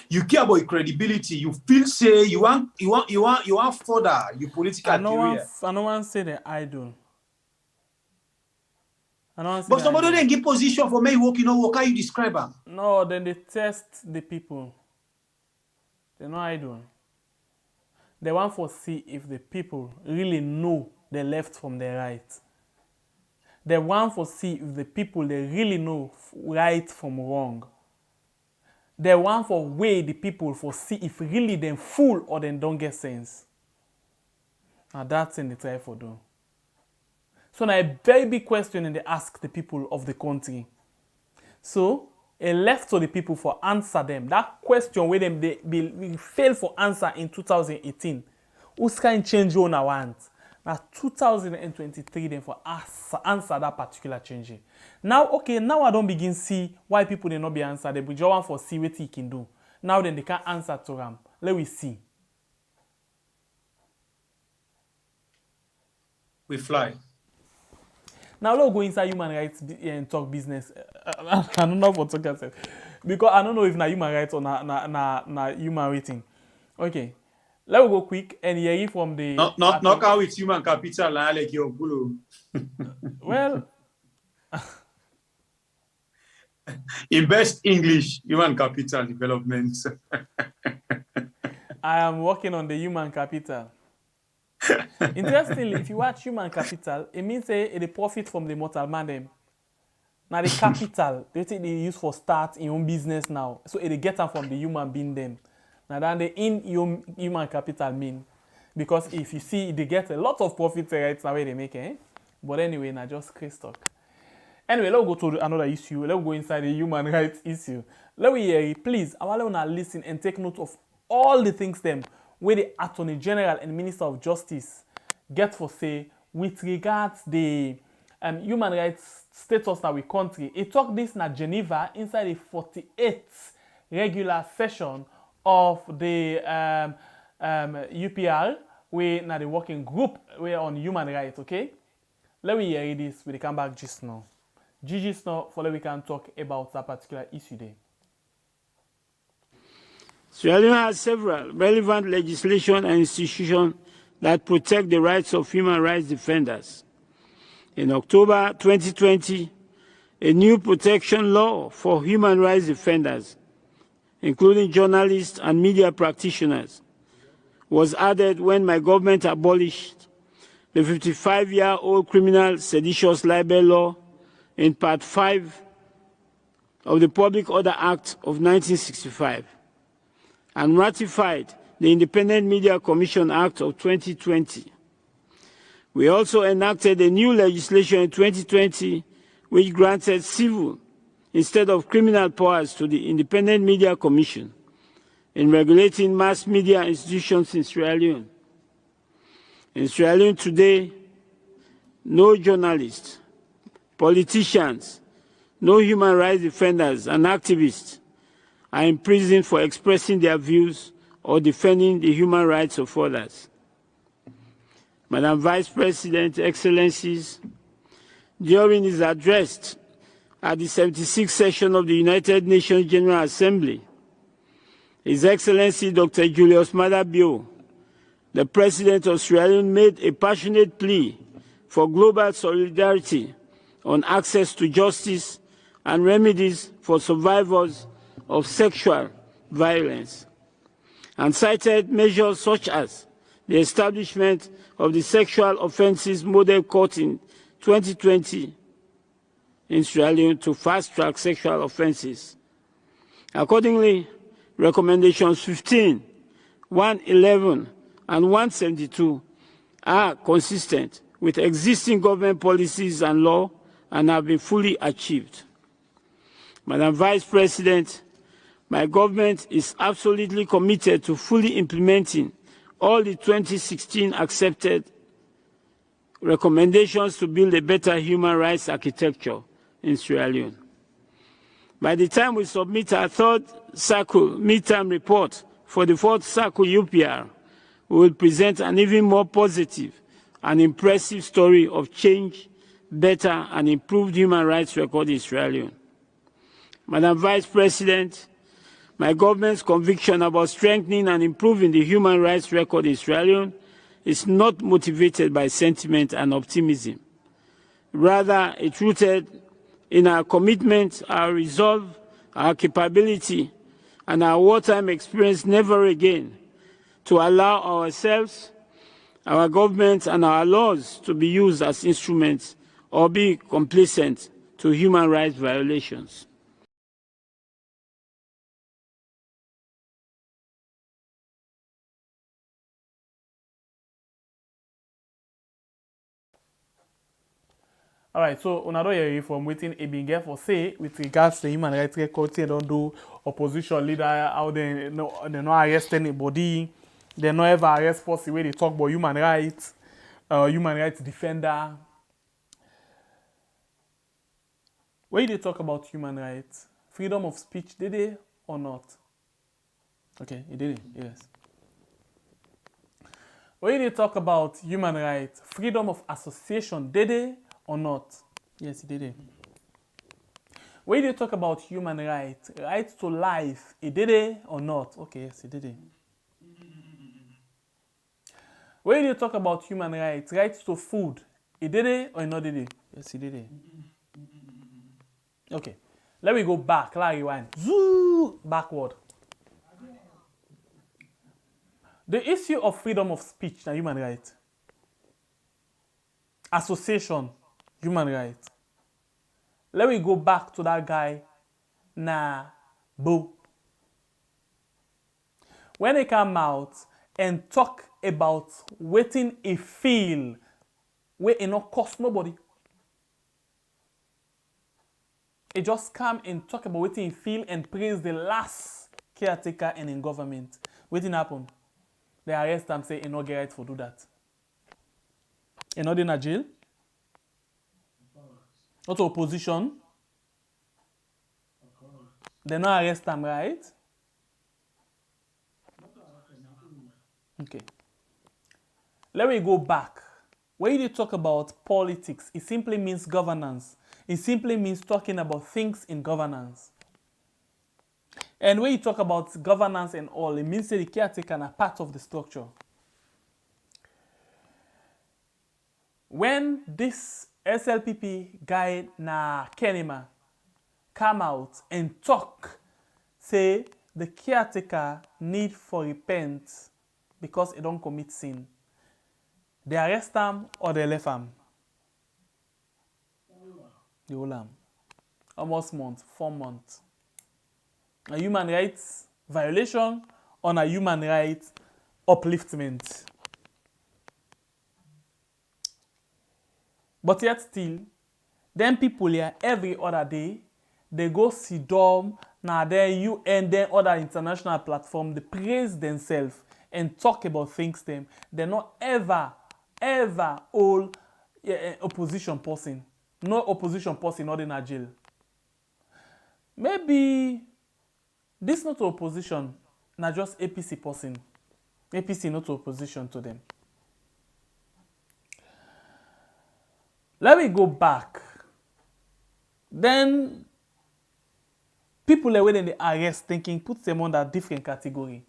you care about your credibility, you feel say you want further your political career. I don't want to say they're idle. But somebody didn't give position for me work, work, how you describe them? No, then they test the people. They're not idle. They want to see if the people really know the left from the right. They want to see if the people they really know right from wrong. They want to weigh the people for see if really they fool or they don't get sense. Now that's in the try for do. So now a very big question and they ask the people of the country. So it left to the people for answer them. That question where them they fail for answer in 2018. Who's kind change on I want? Now 2023 then for answer that particular change. Now okay, now I don't begin see why people they not be answered. They just want for see what he can do. Now then they can't answer to them. Let we see. We fly. Now let's go inside human rights and talk business. I don't know what talk yourself. Because I don't know if na human rights or na human rating. Okay. Let's go quick and hear from the not how it's human capital like your blue. Well, in best English, human capital development. I am working on the human capital. Interestingly, if you watch human capital, it means they profit from the mortal man them. Now the capital, they use for start in own business now. So they get them from the human being them. Now then the human capital mean. Because if you see, they get a lot of profit right now where they make it. But anyway, now just crazy talk. Anyway, let's go to another issue. Let's go inside the human rights issue. Let me hear it. Please, I want to listen and take note of all the things them where the Attorney General and Minister of Justice get for say with regards the human rights status in our country. He talked this in Geneva inside the 48th regular session of the UPR, where now the working group we're on human rights, okay? Let me hear this, we come back just now. Just now, for we can talk about that particular issue there. Sierra Leone has several relevant legislation and institutions that protect the rights of human rights defenders. In October 2020, a new protection law for human rights defenders, including journalists and media practitioners, was added when my government abolished the 55-year-old criminal seditious libel law in Part 5 of the Public Order Act of 1965. And ratified the Independent Media Commission Act of 2020. We also enacted a new legislation in 2020 which granted civil instead of criminal powers to the Independent Media Commission in regulating mass media institutions in Sierra Leone. In Sierra Leone today, no journalists, politicians, no human rights defenders and activists are imprisoned for expressing their views or defending the human rights of others. Madam Vice President, Excellencies, during his address at the 76th session of the United Nations General Assembly, His Excellency Dr. Julius Maada Bio, the President of Sierra Leone, made a passionate plea for global solidarity on access to justice and remedies for survivors of sexual violence, and cited measures such as the establishment of the Sexual Offences Model Court in 2020 in Sierra Leone to fast-track sexual offenses. Accordingly, recommendations 15, 111, and 172 are consistent with existing government policies and law and have been fully achieved. Madam Vice President, my government is absolutely committed to fully implementing all the 2016 accepted recommendations to build a better human rights architecture in Sierra Leone. By the time we submit our third cycle midterm report for the fourth cycle UPR, we will present an even more positive and impressive story of change, better and improved human rights record in Sierra Leone. Madam Vice President, my government's conviction about strengthening and improving the human rights record in Sierra Leone is not motivated by sentiment and optimism. Rather, it's rooted in our commitment, our resolve, our capability, and our wartime experience never again to allow ourselves, our government, and our laws to be used as instruments or be complacent to human rights violations. All right, so una don hear from wetin e bin get for say with regards to human rights record. They don't do opposition leader how they no arrest anybody. They no ever arrest person wey dey talk about human rights defender. When they talk about human rights, freedom of speech, did they or not? Okay, it did, yes. When they talk about human rights, freedom of association, did they or not? Yes, it did. When they talk about human rights, right to life, it did it or not? Okay, yes, it did it. When they talk about human rights, right to food, it did it or not did it? Yes, it did it. Okay, let me go back, let me rewind. Zoo, backward. The issue of freedom of speech and human rights. Association, human rights. Let me go back to that guy, Bo. When he come out and talk about waiting he feel, where it not cost nobody. He just come and talk about waiting he feel and praise the last caretaker and in government. Waiting happen. They arrest him, say he no get right for do that. He not in a jail. Not opposition. They no arrest him, right? Okay. Let me go back. When you talk about politics, it simply means governance. It simply means talking about things in governance. And when you talk about governance and all, it means that the caretaker are part of the structure. When this SLPP guy Kenema come out and talk, say the caretaker need for repent because he don't commit sin. They arrest him or they left him. They hold him. Almost month, 4 months. A human rights violation on a human rights upliftment. But yet still, them people here every other day, they go sit down now their UN, then other international platform, they praise themselves and talk about things them. They're not ever all opposition person. No opposition person not in a jail. Maybe this not opposition, not just APC person. APC not opposition to them. Let me go back. Then people are when they arrest thinking put them under different category.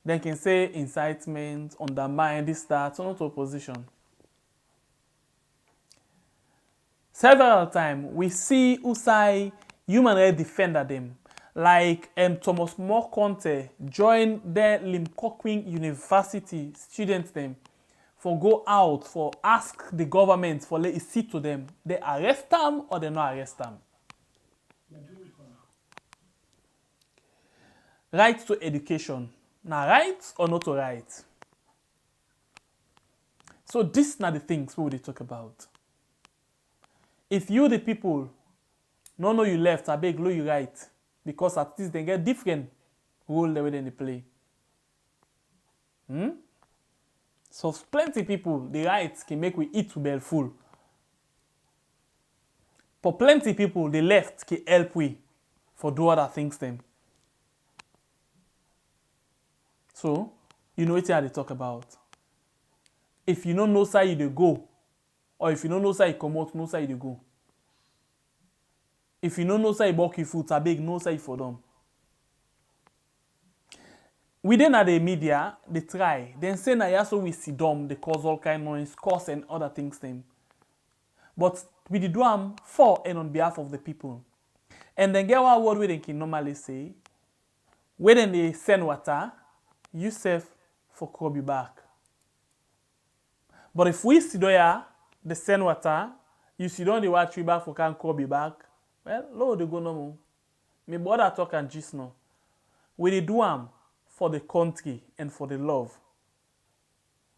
They can say incitement, undermine, this, that, so not opposition. Several times we see Usai human rights defender them, like Thomas More Conte joined the Limcoquin University students them for go out, for ask the government, for let it see to them, they arrest them or they not arrest them. Right to education. Now right or not to right? So these are the things we will talk about. If you the people no know you left, I beg you right. Because at least they get different role the way they play. So plenty people, the rights can make we eat to be full. For plenty people, the left can help we for do other things them. So, you know what they talk about. If you don't know side you go, or if you don't know side you come out, no side you go. If you don't know side you buck your foot, I beg no side for them. Within the media, they try. Then say na yeah, so we see them, they cause all kind of noise, curse and other things them. But we do them for and on behalf of the people. And then get one word we they can normally say, when they send water, you save for crop you back. But if we see there, the send water, you see don't the watch you back for can crop you back, well, Lord, they go no more. Me brother talk and just now. We they do them for the country and for the love.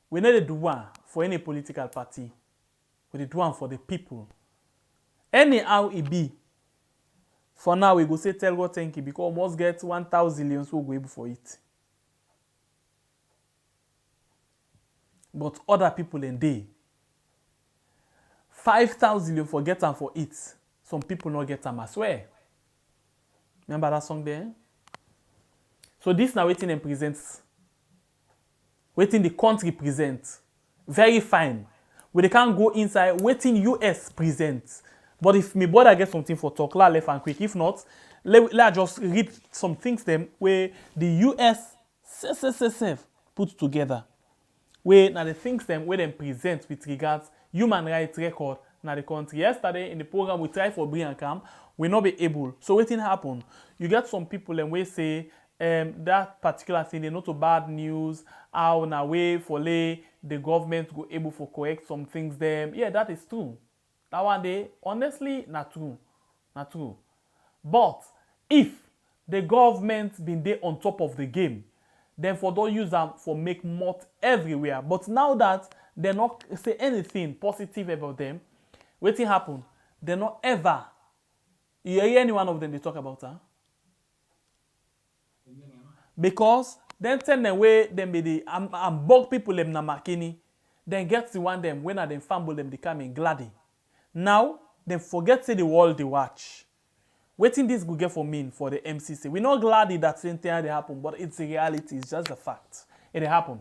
We need to do one for any political party. We need to do one for the people. Anyhow it be. For now, we go say tell God thank you because we must get 1,000 million so we go able for it. But other people in day, 5,000 you forget them for it. Some people not get them as well. Remember that song there? So this now waiting and presents. Waiting the country presents. Very fine. We can't go inside. Waiting US presents. But if me brother get something for talk, la left and quick. If not, let just read some things them where the US put together. Where now the things them where them present with regards human rights record now the country. Yesterday in the program we try for bring and come, we not be able. So what thing happen? You get some people and we say that particular thing they not so bad news. How na way for lay the government go able for correct some things them. Yeah, that is true. That one day honestly not true, not true. But if the government been there on top of the game, then for don't use them for make mud everywhere. But now that they not say anything positive about them, what thing happen? They not ever. You hear any one of them they talk about her? Because then tell them where them be the bug people them na makini, then get the one them when them fumble them they come in gladdy. Now they forget say the world they watch. Waiting this go get for mean for the MCC. We're not glad that same thing they happen, but it's a reality. It's just a fact. It happen.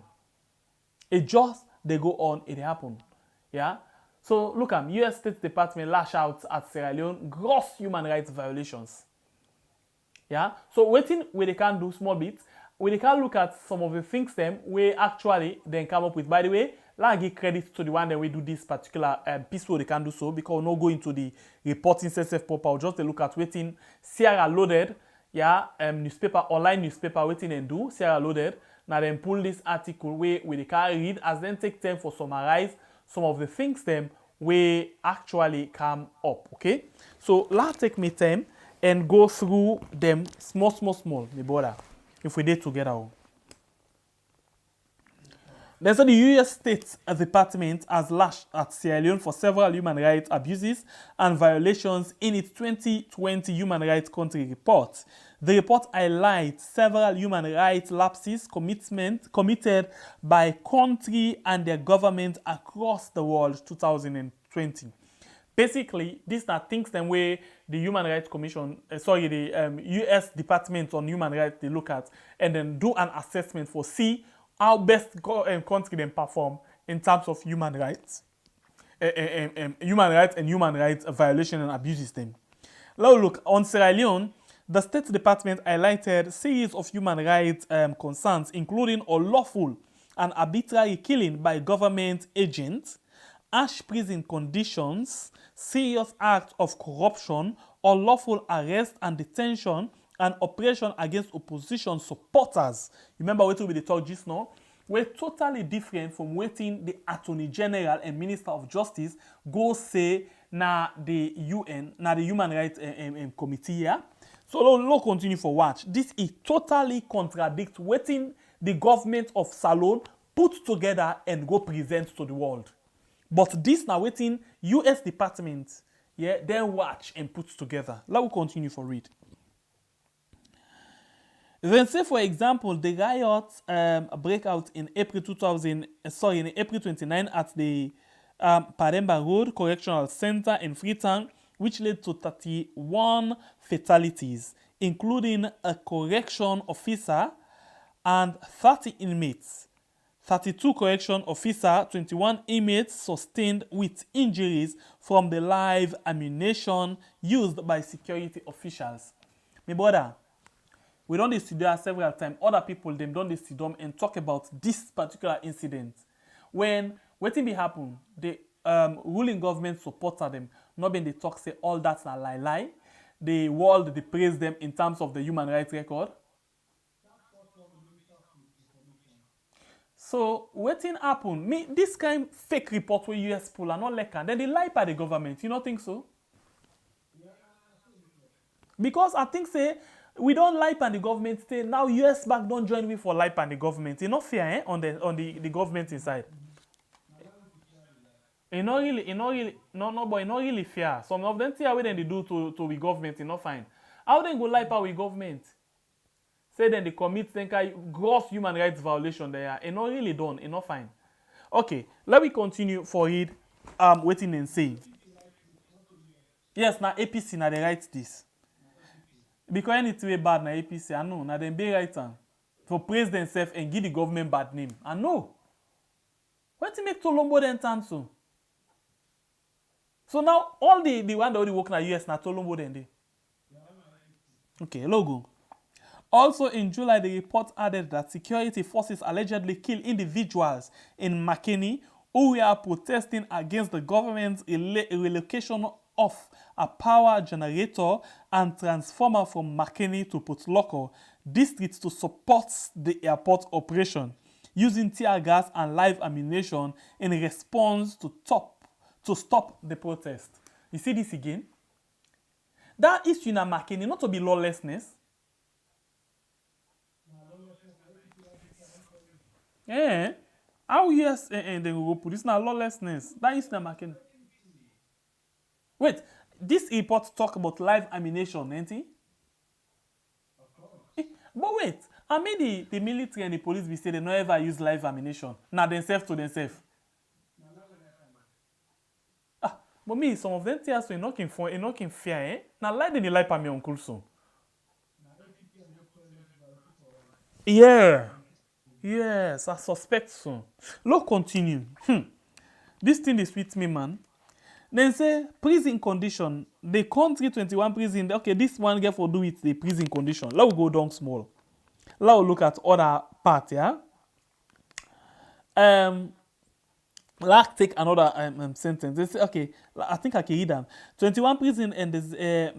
It just they go on. It happen. Yeah. So look at U.S. State Department lash out at Sierra Leone gross human rights violations. Yeah. So waiting where they can do small bits. Where they can look at some of the things them where actually they come up with. By the way, let's give credit to the one that we do this particular piece where they can do so because we'll not go into the reporting self proper. Just a look at waiting Sierra Loaded, yeah, newspaper, online newspaper waiting and do Sierra Loaded. Now then pull this article where they can read as then take time for summarize some of the things them where actually come up. Okay, so let's take me time and go through them small, me brother. If we did together. Then so the U.S. State Department has lashed at Sierra Leone for several human rights abuses and violations in its 2020 Human Rights Country Report. The report highlights several human rights lapses committed by country and their government across the world 2020. Basically, these are things then where the Human Rights Commission, the U.S. Department on Human Rights they look at and then do an assessment for see how best country then perform in terms of human rights, and human rights violation and abuses them. Now look, on Sierra Leone, the State Department highlighted a series of human rights concerns, including unlawful and arbitrary killing by government agents, harsh prison conditions, serious acts of corruption, unlawful arrest and detention, and operation against opposition supporters. Remember what we talk just now? were totally different from wetin the Attorney General and Minister of Justice go say na the UN, na the Human Rights Committee here. So let's continue for watch. This is totally contradict wetin the government of Salone put together and go present to the world. But this now wetin US Department, yeah, then watch and put together. Let me continue for read. Then say, for example, the riots break out in April 29 at the Pademba Road Correctional Center in Freetown, which led to 31 fatalities, including a correction officer and 30 inmates. 32 correction officer, 21 inmates sustained with injuries from the live ammunition used by security officials. My brother, we don't sit there several times. Other people, them don't sit down and talk about this particular incident. When wetin be happen, the ruling government supporter them, not when they talk say all that's a lie. The world, they praise them in terms of the human rights record. So wetin happen? Me, this kind fake report where US pull are not like, then they lie by the government. You don't think so? Because I think say we don't lie by the government. Say now US back don't join me for lie by the government. It's not fair on the government inside. It's not really fair. Some of them say what they do to the government, it's not fine. How they go lie by with government? Say then they commit gross human rights violation there. It's not really done. It's not fine. Okay, let me continue for it. Waiting and saying. Yes, now APC now they write this. Because anything bad na APC, I know. Now they be right for praise themselves and give the government bad name. I know. What to make Tolombo then turn so? So now all the one that already work in the US now Tolombo then they. Okay, logo. Also in July, the report added that security forces allegedly killed individuals in Makeni who were protesting against the government's relocation of a power generator and transformer from Makeni to Potloko districts to support the airport operation, using tear gas and live ammunition in response to stop the protest. You see this again? That issue in Makeni not to be lawlessness. Yeah. How yes and they will put this now lawlessness. That is not Makeni. Wait, this report talk about live ammunition, ain't it? But wait, I mean the military and the police we say they don't ever use live ammunition. Now themselves to themselves. But me, some of them tell us you're not in fear, eh? Now lie in the life of my uncle so. Yeah. Yes, I suspect so. Look, continue. This thing is with me, man. Then say prison condition. The country 21 prison. Okay, this one get for do with the prison condition. Let's go down small. Let's look at other part, yeah. Let's take another sentence. They say, okay, I think I can read them. 21 prison and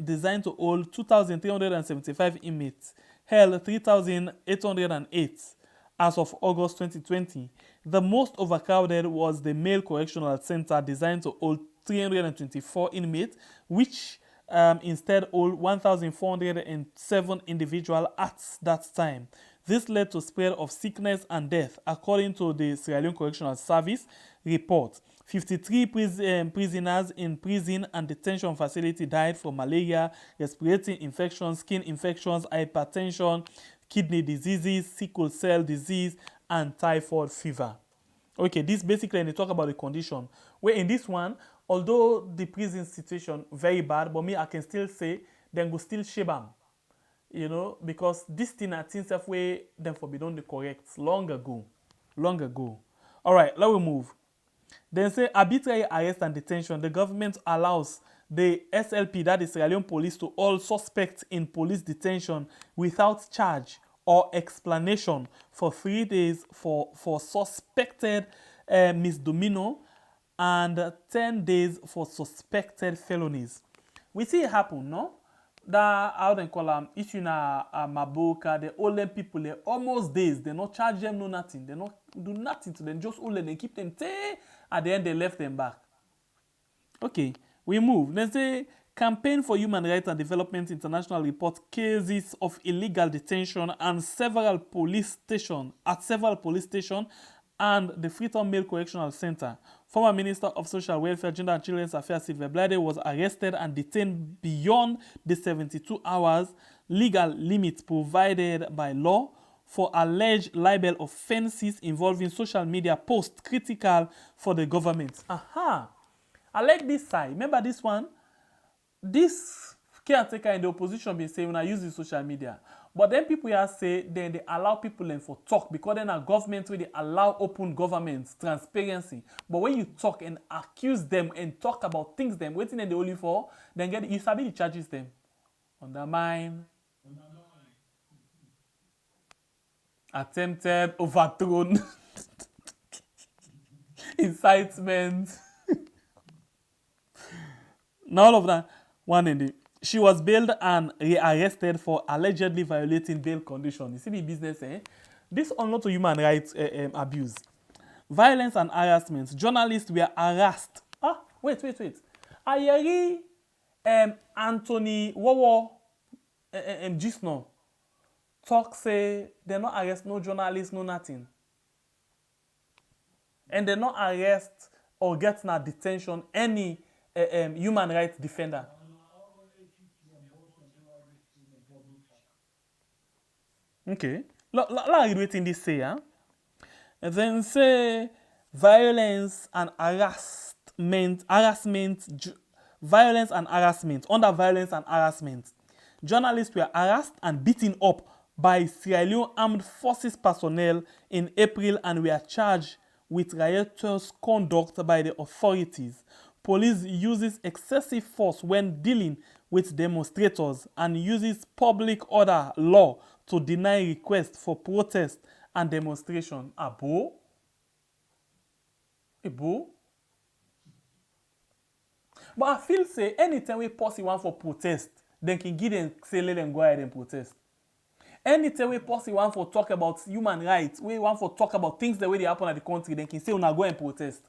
designed to hold 2,375 inmates. Held 3,808 as of August 2020. The most overcrowded was the male correctional center designed to hold 324 inmates, which instead hold 1,407 individuals at that time. This led to spread of sickness and death, according to the Sierra Leone Correctional Service report. 53 prisoners in prison and detention facility died from malaria, respiratory infections, skin infections, hypertension, kidney diseases, sickle cell disease, and typhoid fever. Okay, this basically, and they talk about the condition. Where in this one, although the prison situation very bad, but me, I can still say, then go still shebam. You know, because this thing I think of way them for be done the correct long ago. All right, let me move. Then say arbitrary arrest and detention. The government allows the SLP, that is Sierra Leone Police, to hold suspects in police detention without charge or explanation for 3 days for suspected misdemeanor and 10 days for suspected felonies. We see it happen, no? that how they call them issue na Maboka, the older people, they almost days, they not charge them no nothing, they not do nothing to them, just older, they keep them at the end they left them back. Okay, we move. There's a Campaign for Human Rights and Development International report cases of illegal detention and several police stations and the Freetown Male Correctional Center. Former Minister of Social Welfare, Gender and Children's Affairs, Sylvia Blade, was arrested and detained beyond the 72 hours legal limit provided by law for alleged libel offenses involving social media posts critical for the government. Aha! I like this side. Remember this one? This caretaker in the opposition been saying when I use the social media. But then people here say then they allow people then for talk because then a government where they allow open governments, transparency. But when you talk and accuse them and talk about things them waiting in the only for, then get you sabi the charges them. Undermine, attempted overthrown, incitement. Now all of that. One in the she was bailed and rearrested for allegedly violating bail conditions. You see the business, eh? This on not to human rights abuse, violence and harassment. Journalists were harassed. Wait. Ayeri Anthony Wowo Gisno talk say they not arrest no journalists, no nothing, and they not arrest or get na detention any human rights defender. Okay. Let read what in this say, huh? And then say violence and harassment, violence and harassment. Under violence and harassment, journalists were harassed and beaten up by Sierra Leone Armed Forces personnel in April and were charged with riotous conduct by the authorities. Police uses excessive force when dealing with demonstrators and uses public order law to deny requests for protest and demonstration. Abo? But I feel say anytime we posse one for protest, then can give them say let them go ahead and protest. Anytime we posse one for talk about human rights, we want for talk about things the way they happen at the country, then can say una go and protest.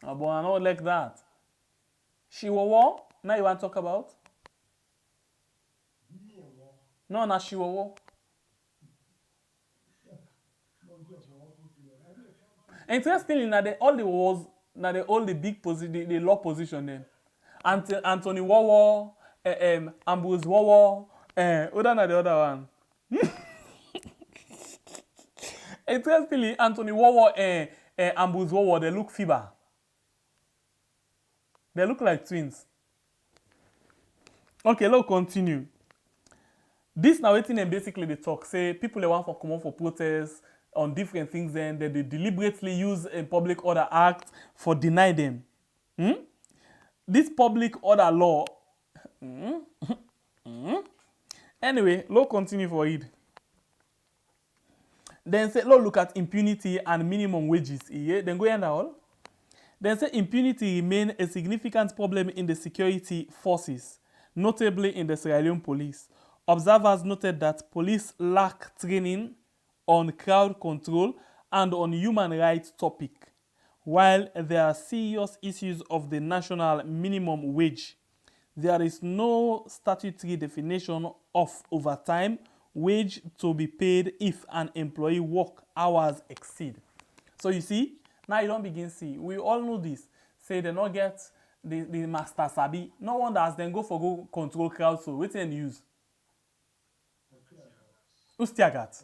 But I don't like that. Shiwawa? Now you want to talk about? No, not Shiwawa. Interestingly, now all the wars, now all the big position, the law position then. Anthony Wawa, Ambrose Wawa, other than the other one. Interestingly, Anthony Wawa and Ambrose Wawa, they look feeble. They look like twins. Okay, let's continue. This now waiting and basically they talk. Say people they want for come on for protests on different things then they deliberately use a public order act for deny them. This public order law. Anyway, let's continue for it. Then say let's look at impunity and minimum wages. Yeah? Then go and all. Then say impunity remains a significant problem in the security forces, notably in the Sierra Leone police. Observers noted that police lack training on crowd control and on human rights topic, while there are serious issues of the national minimum wage. There is no statutory definition of overtime wage to be paid if an employee work hours exceed. So you see, now you don't begin see. We all know this. Say they not get the master sabi. No wonder as then go control crowd. So wait and use. Who's Tiagat?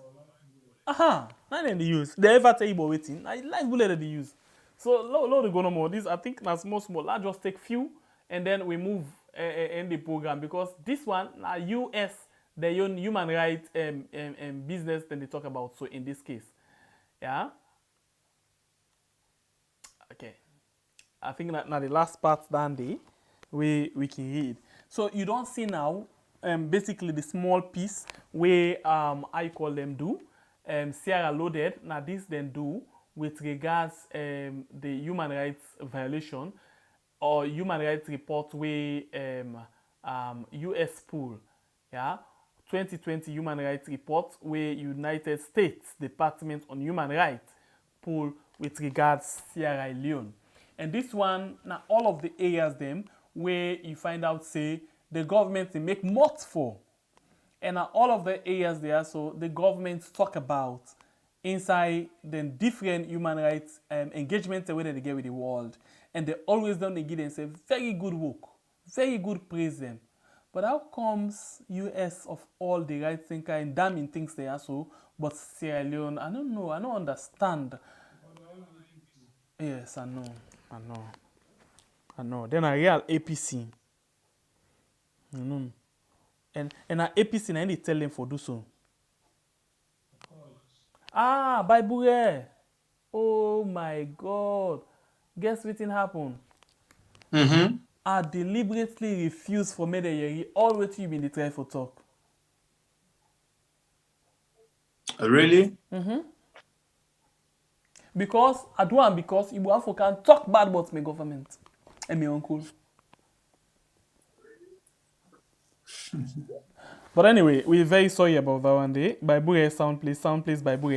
Aha, now then they use. They ever tell you about waiting. I like bullet that they use. So load go no more. This I think that's small. I just take few and then we move in the program because this one now US they own human rights business then they talk about. So in this case, yeah. Okay, I think now the last part Dandy we can read. So you don't see now basically the small piece where I call them do Sierra Leone. Now this then do with regards the human rights violation or human rights report where US pool, yeah, 2020 human rights report where United States Department on Human Rights pool with regards Sierra Leone. And this one, now all of the areas them where you find out say the government they make much for. And now all of the areas there, so the government talk about inside the different human rights engagements where they get with the world. And they always don't give them say very good work, very good praise them. But how comes US of all the right thinker and damning things they are so, but Sierra Leone, I don't know, I don't understand. Yes, I know. Then a real APC. And an APC na they tell them for do so. Bible. Oh my God. Guess what happened? I deliberately refuse for me the all what you been the try for talk. Really? Because I do am because you can talk bad about my government and my uncle. But anyway, we're very sorry about that one day. Bible sound please, Bible.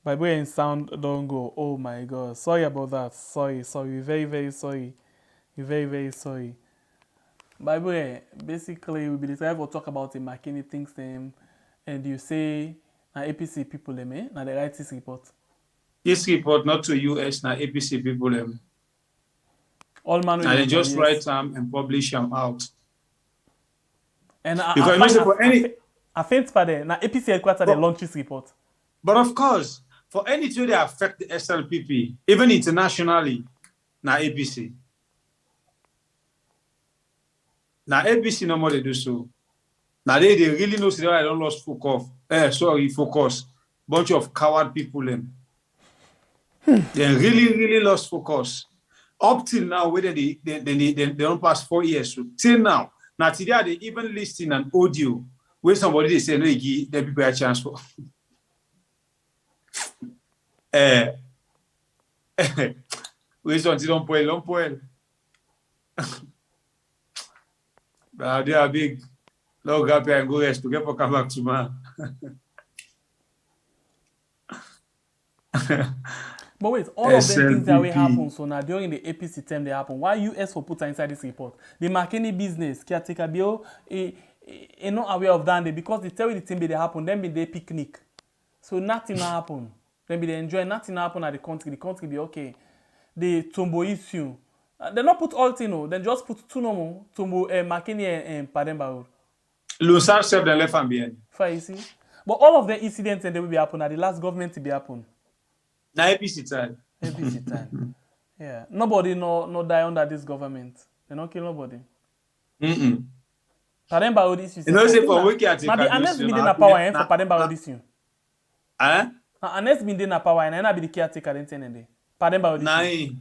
Bible and sound don't go. Oh my God. Sorry about that. Sorry. Very, very sorry. We're very, very sorry. Bible, basically, we'll be trying to talk about the McKinney things them, and you say, APC people, now they write this report. This report not to US, now APC people, all man and they just write them and publish them out. And I think for the now APC headquarters they launch this report. But of course, for anything they affect the SLPP, even internationally, now APC. Now APC no more they do so. Now they really know that I don't lost focus. Bunch of coward people them. They really lost focus. Up till now, whether they don't pass 4 years. So, till now today they even listing an audio where somebody they say no, they give the people a chance for. Wait until don't spoil. But they are big. Log up and go rest to get for come back to man. But wait, all of them things that will happen, so now during the APC term they happen. Why US for put inside this report? The McKinney business, caretaker bill, not aware of that because they tell you the thing they happen, then be they picnic. So nothing happen. Then be they enjoy, nothing happen at the country be okay. The Tombo issue. They not put all thing, they just put two normal Tombo, McKinney and Pademba. Lusar served the left and behind. You see? But all of the incidents and they will be happen at the last government to be happen. Now APC time. Yeah. Nobody no die under this government. They don't kill nobody. Pademba this issue. You know say for wiki at now the Anes been in a power for Pademba this issue. Anes been in a power and I be the caretaker then day. Pademba this issue.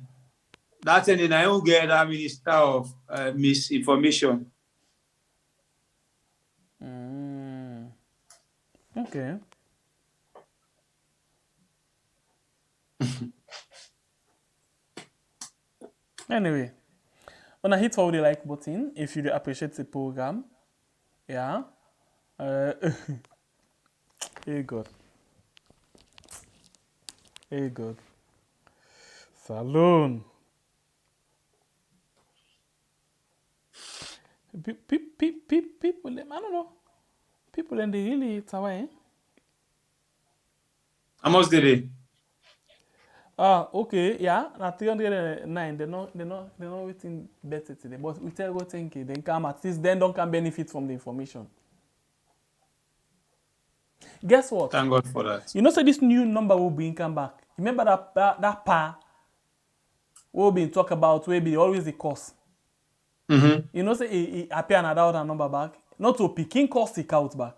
That's in I will get that Minister of Misinformation. Okay. Anyway, when I hit for the like button, if you appreciate the program, yeah. Hey God. Saloon. People, I don't know. People and they really it's away. How much did they? Okay, yeah. Now 309. They're not waiting better today. But we tell go think then come at least then don't can benefit from the information. Guess what? Thank God for that. You know, so this new number will be come back. Remember that pa we'll be talk about will be always the cost. You know, say it appear another number back. Not to picking cost it out back.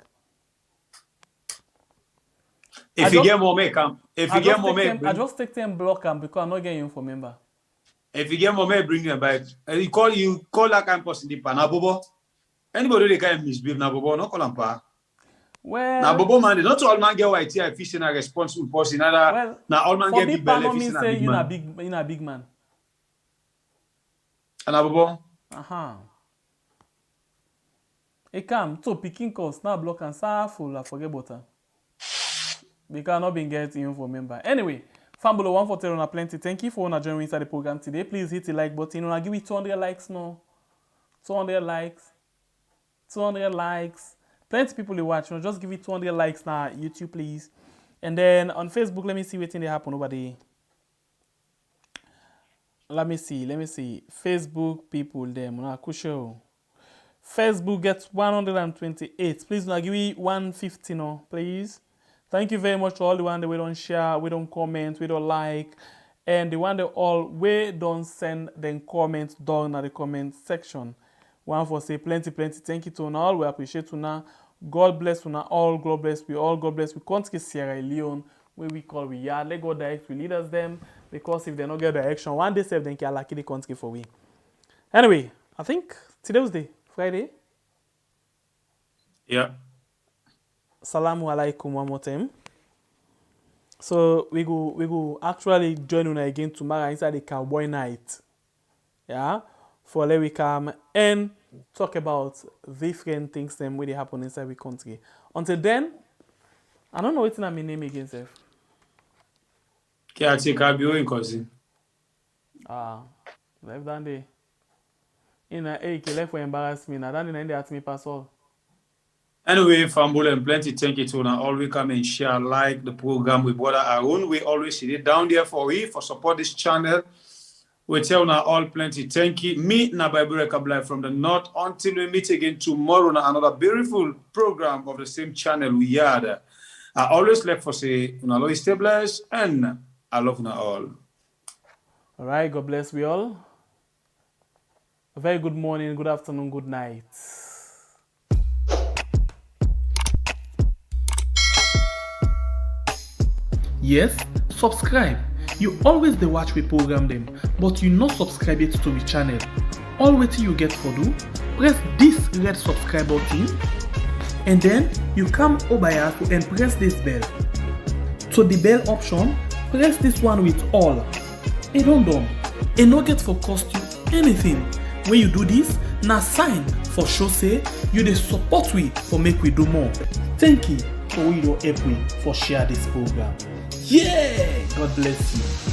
If you get more make come. If you get more make, I just take them block them because I'm not getting you for member. If you get more make, bring them back. You call that kind of person the pa na bobo. Anybody they can misbehave na bobo, no call them pa. Well, now, Bobo man, not all man get white here fishing a responsible person. Now, all man get big belly fishing a big man. You a big man. And Bobo. It come to picking cost now block and full. I forget butter. Because not been getting info member. Anyway, Fambulo 140 on a plenty. Thank you for joining inside the program today. Please hit the like button. I give it 200 likes now. 200 likes. 200 likes. Plenty people they watch. Just give it 200 likes now. YouTube, please. And then on Facebook, let me see what thing they happen over there. Let me see. Facebook people them. Show. Facebook gets 128. Please now give me 150 now, please. Thank you very much to all the one that we don't share, we don't comment, we don't like, and the one that all we don't send them comments down in the comment section. One for say plenty. Thank you to all. We appreciate you now. God bless you now. All God bless we all. God bless we country Sierra Leone, where we call we yard. Let God direct we leaders them, because if they don't get direction, one day self then can lucky the country for we. Anyway, I think today was the Friday. Yeah. Salamu alaikum one more time. So we go actually join you again tomorrow inside the Cowboy Night. Yeah. For let we come and talk about different things that really happen inside the country. Until then, I don't know what's my name again, sir. Caretaker Bio cousin. Left down there. In a left for embarrass me. Now then they ask me pass all. Anyway, Fambulo and plenty, thank you to now. All we come and share, like the program with brother Arun. We always see it down there for we for support this channel. We tell now all plenty, thank you. Me na Bible Kabla from the north. Until we meet again tomorrow na another beautiful program of the same channel we had. I always like for say, una stay blessed and I love you all. All right, God bless we all. A very good morning, good afternoon, good night. Yes, subscribe. You always dey watch we program them, but you not subscribe yet to the channel. All wetin you get for do, press this red subscribe button, and then you come over here and press this bell. To the bell option, press this one with all. It don't done. It no get for cost you anything. When you do this, na sign for show say you dey support we for make we do more. Thank you for we don help we for share this program. Yeah! God bless you.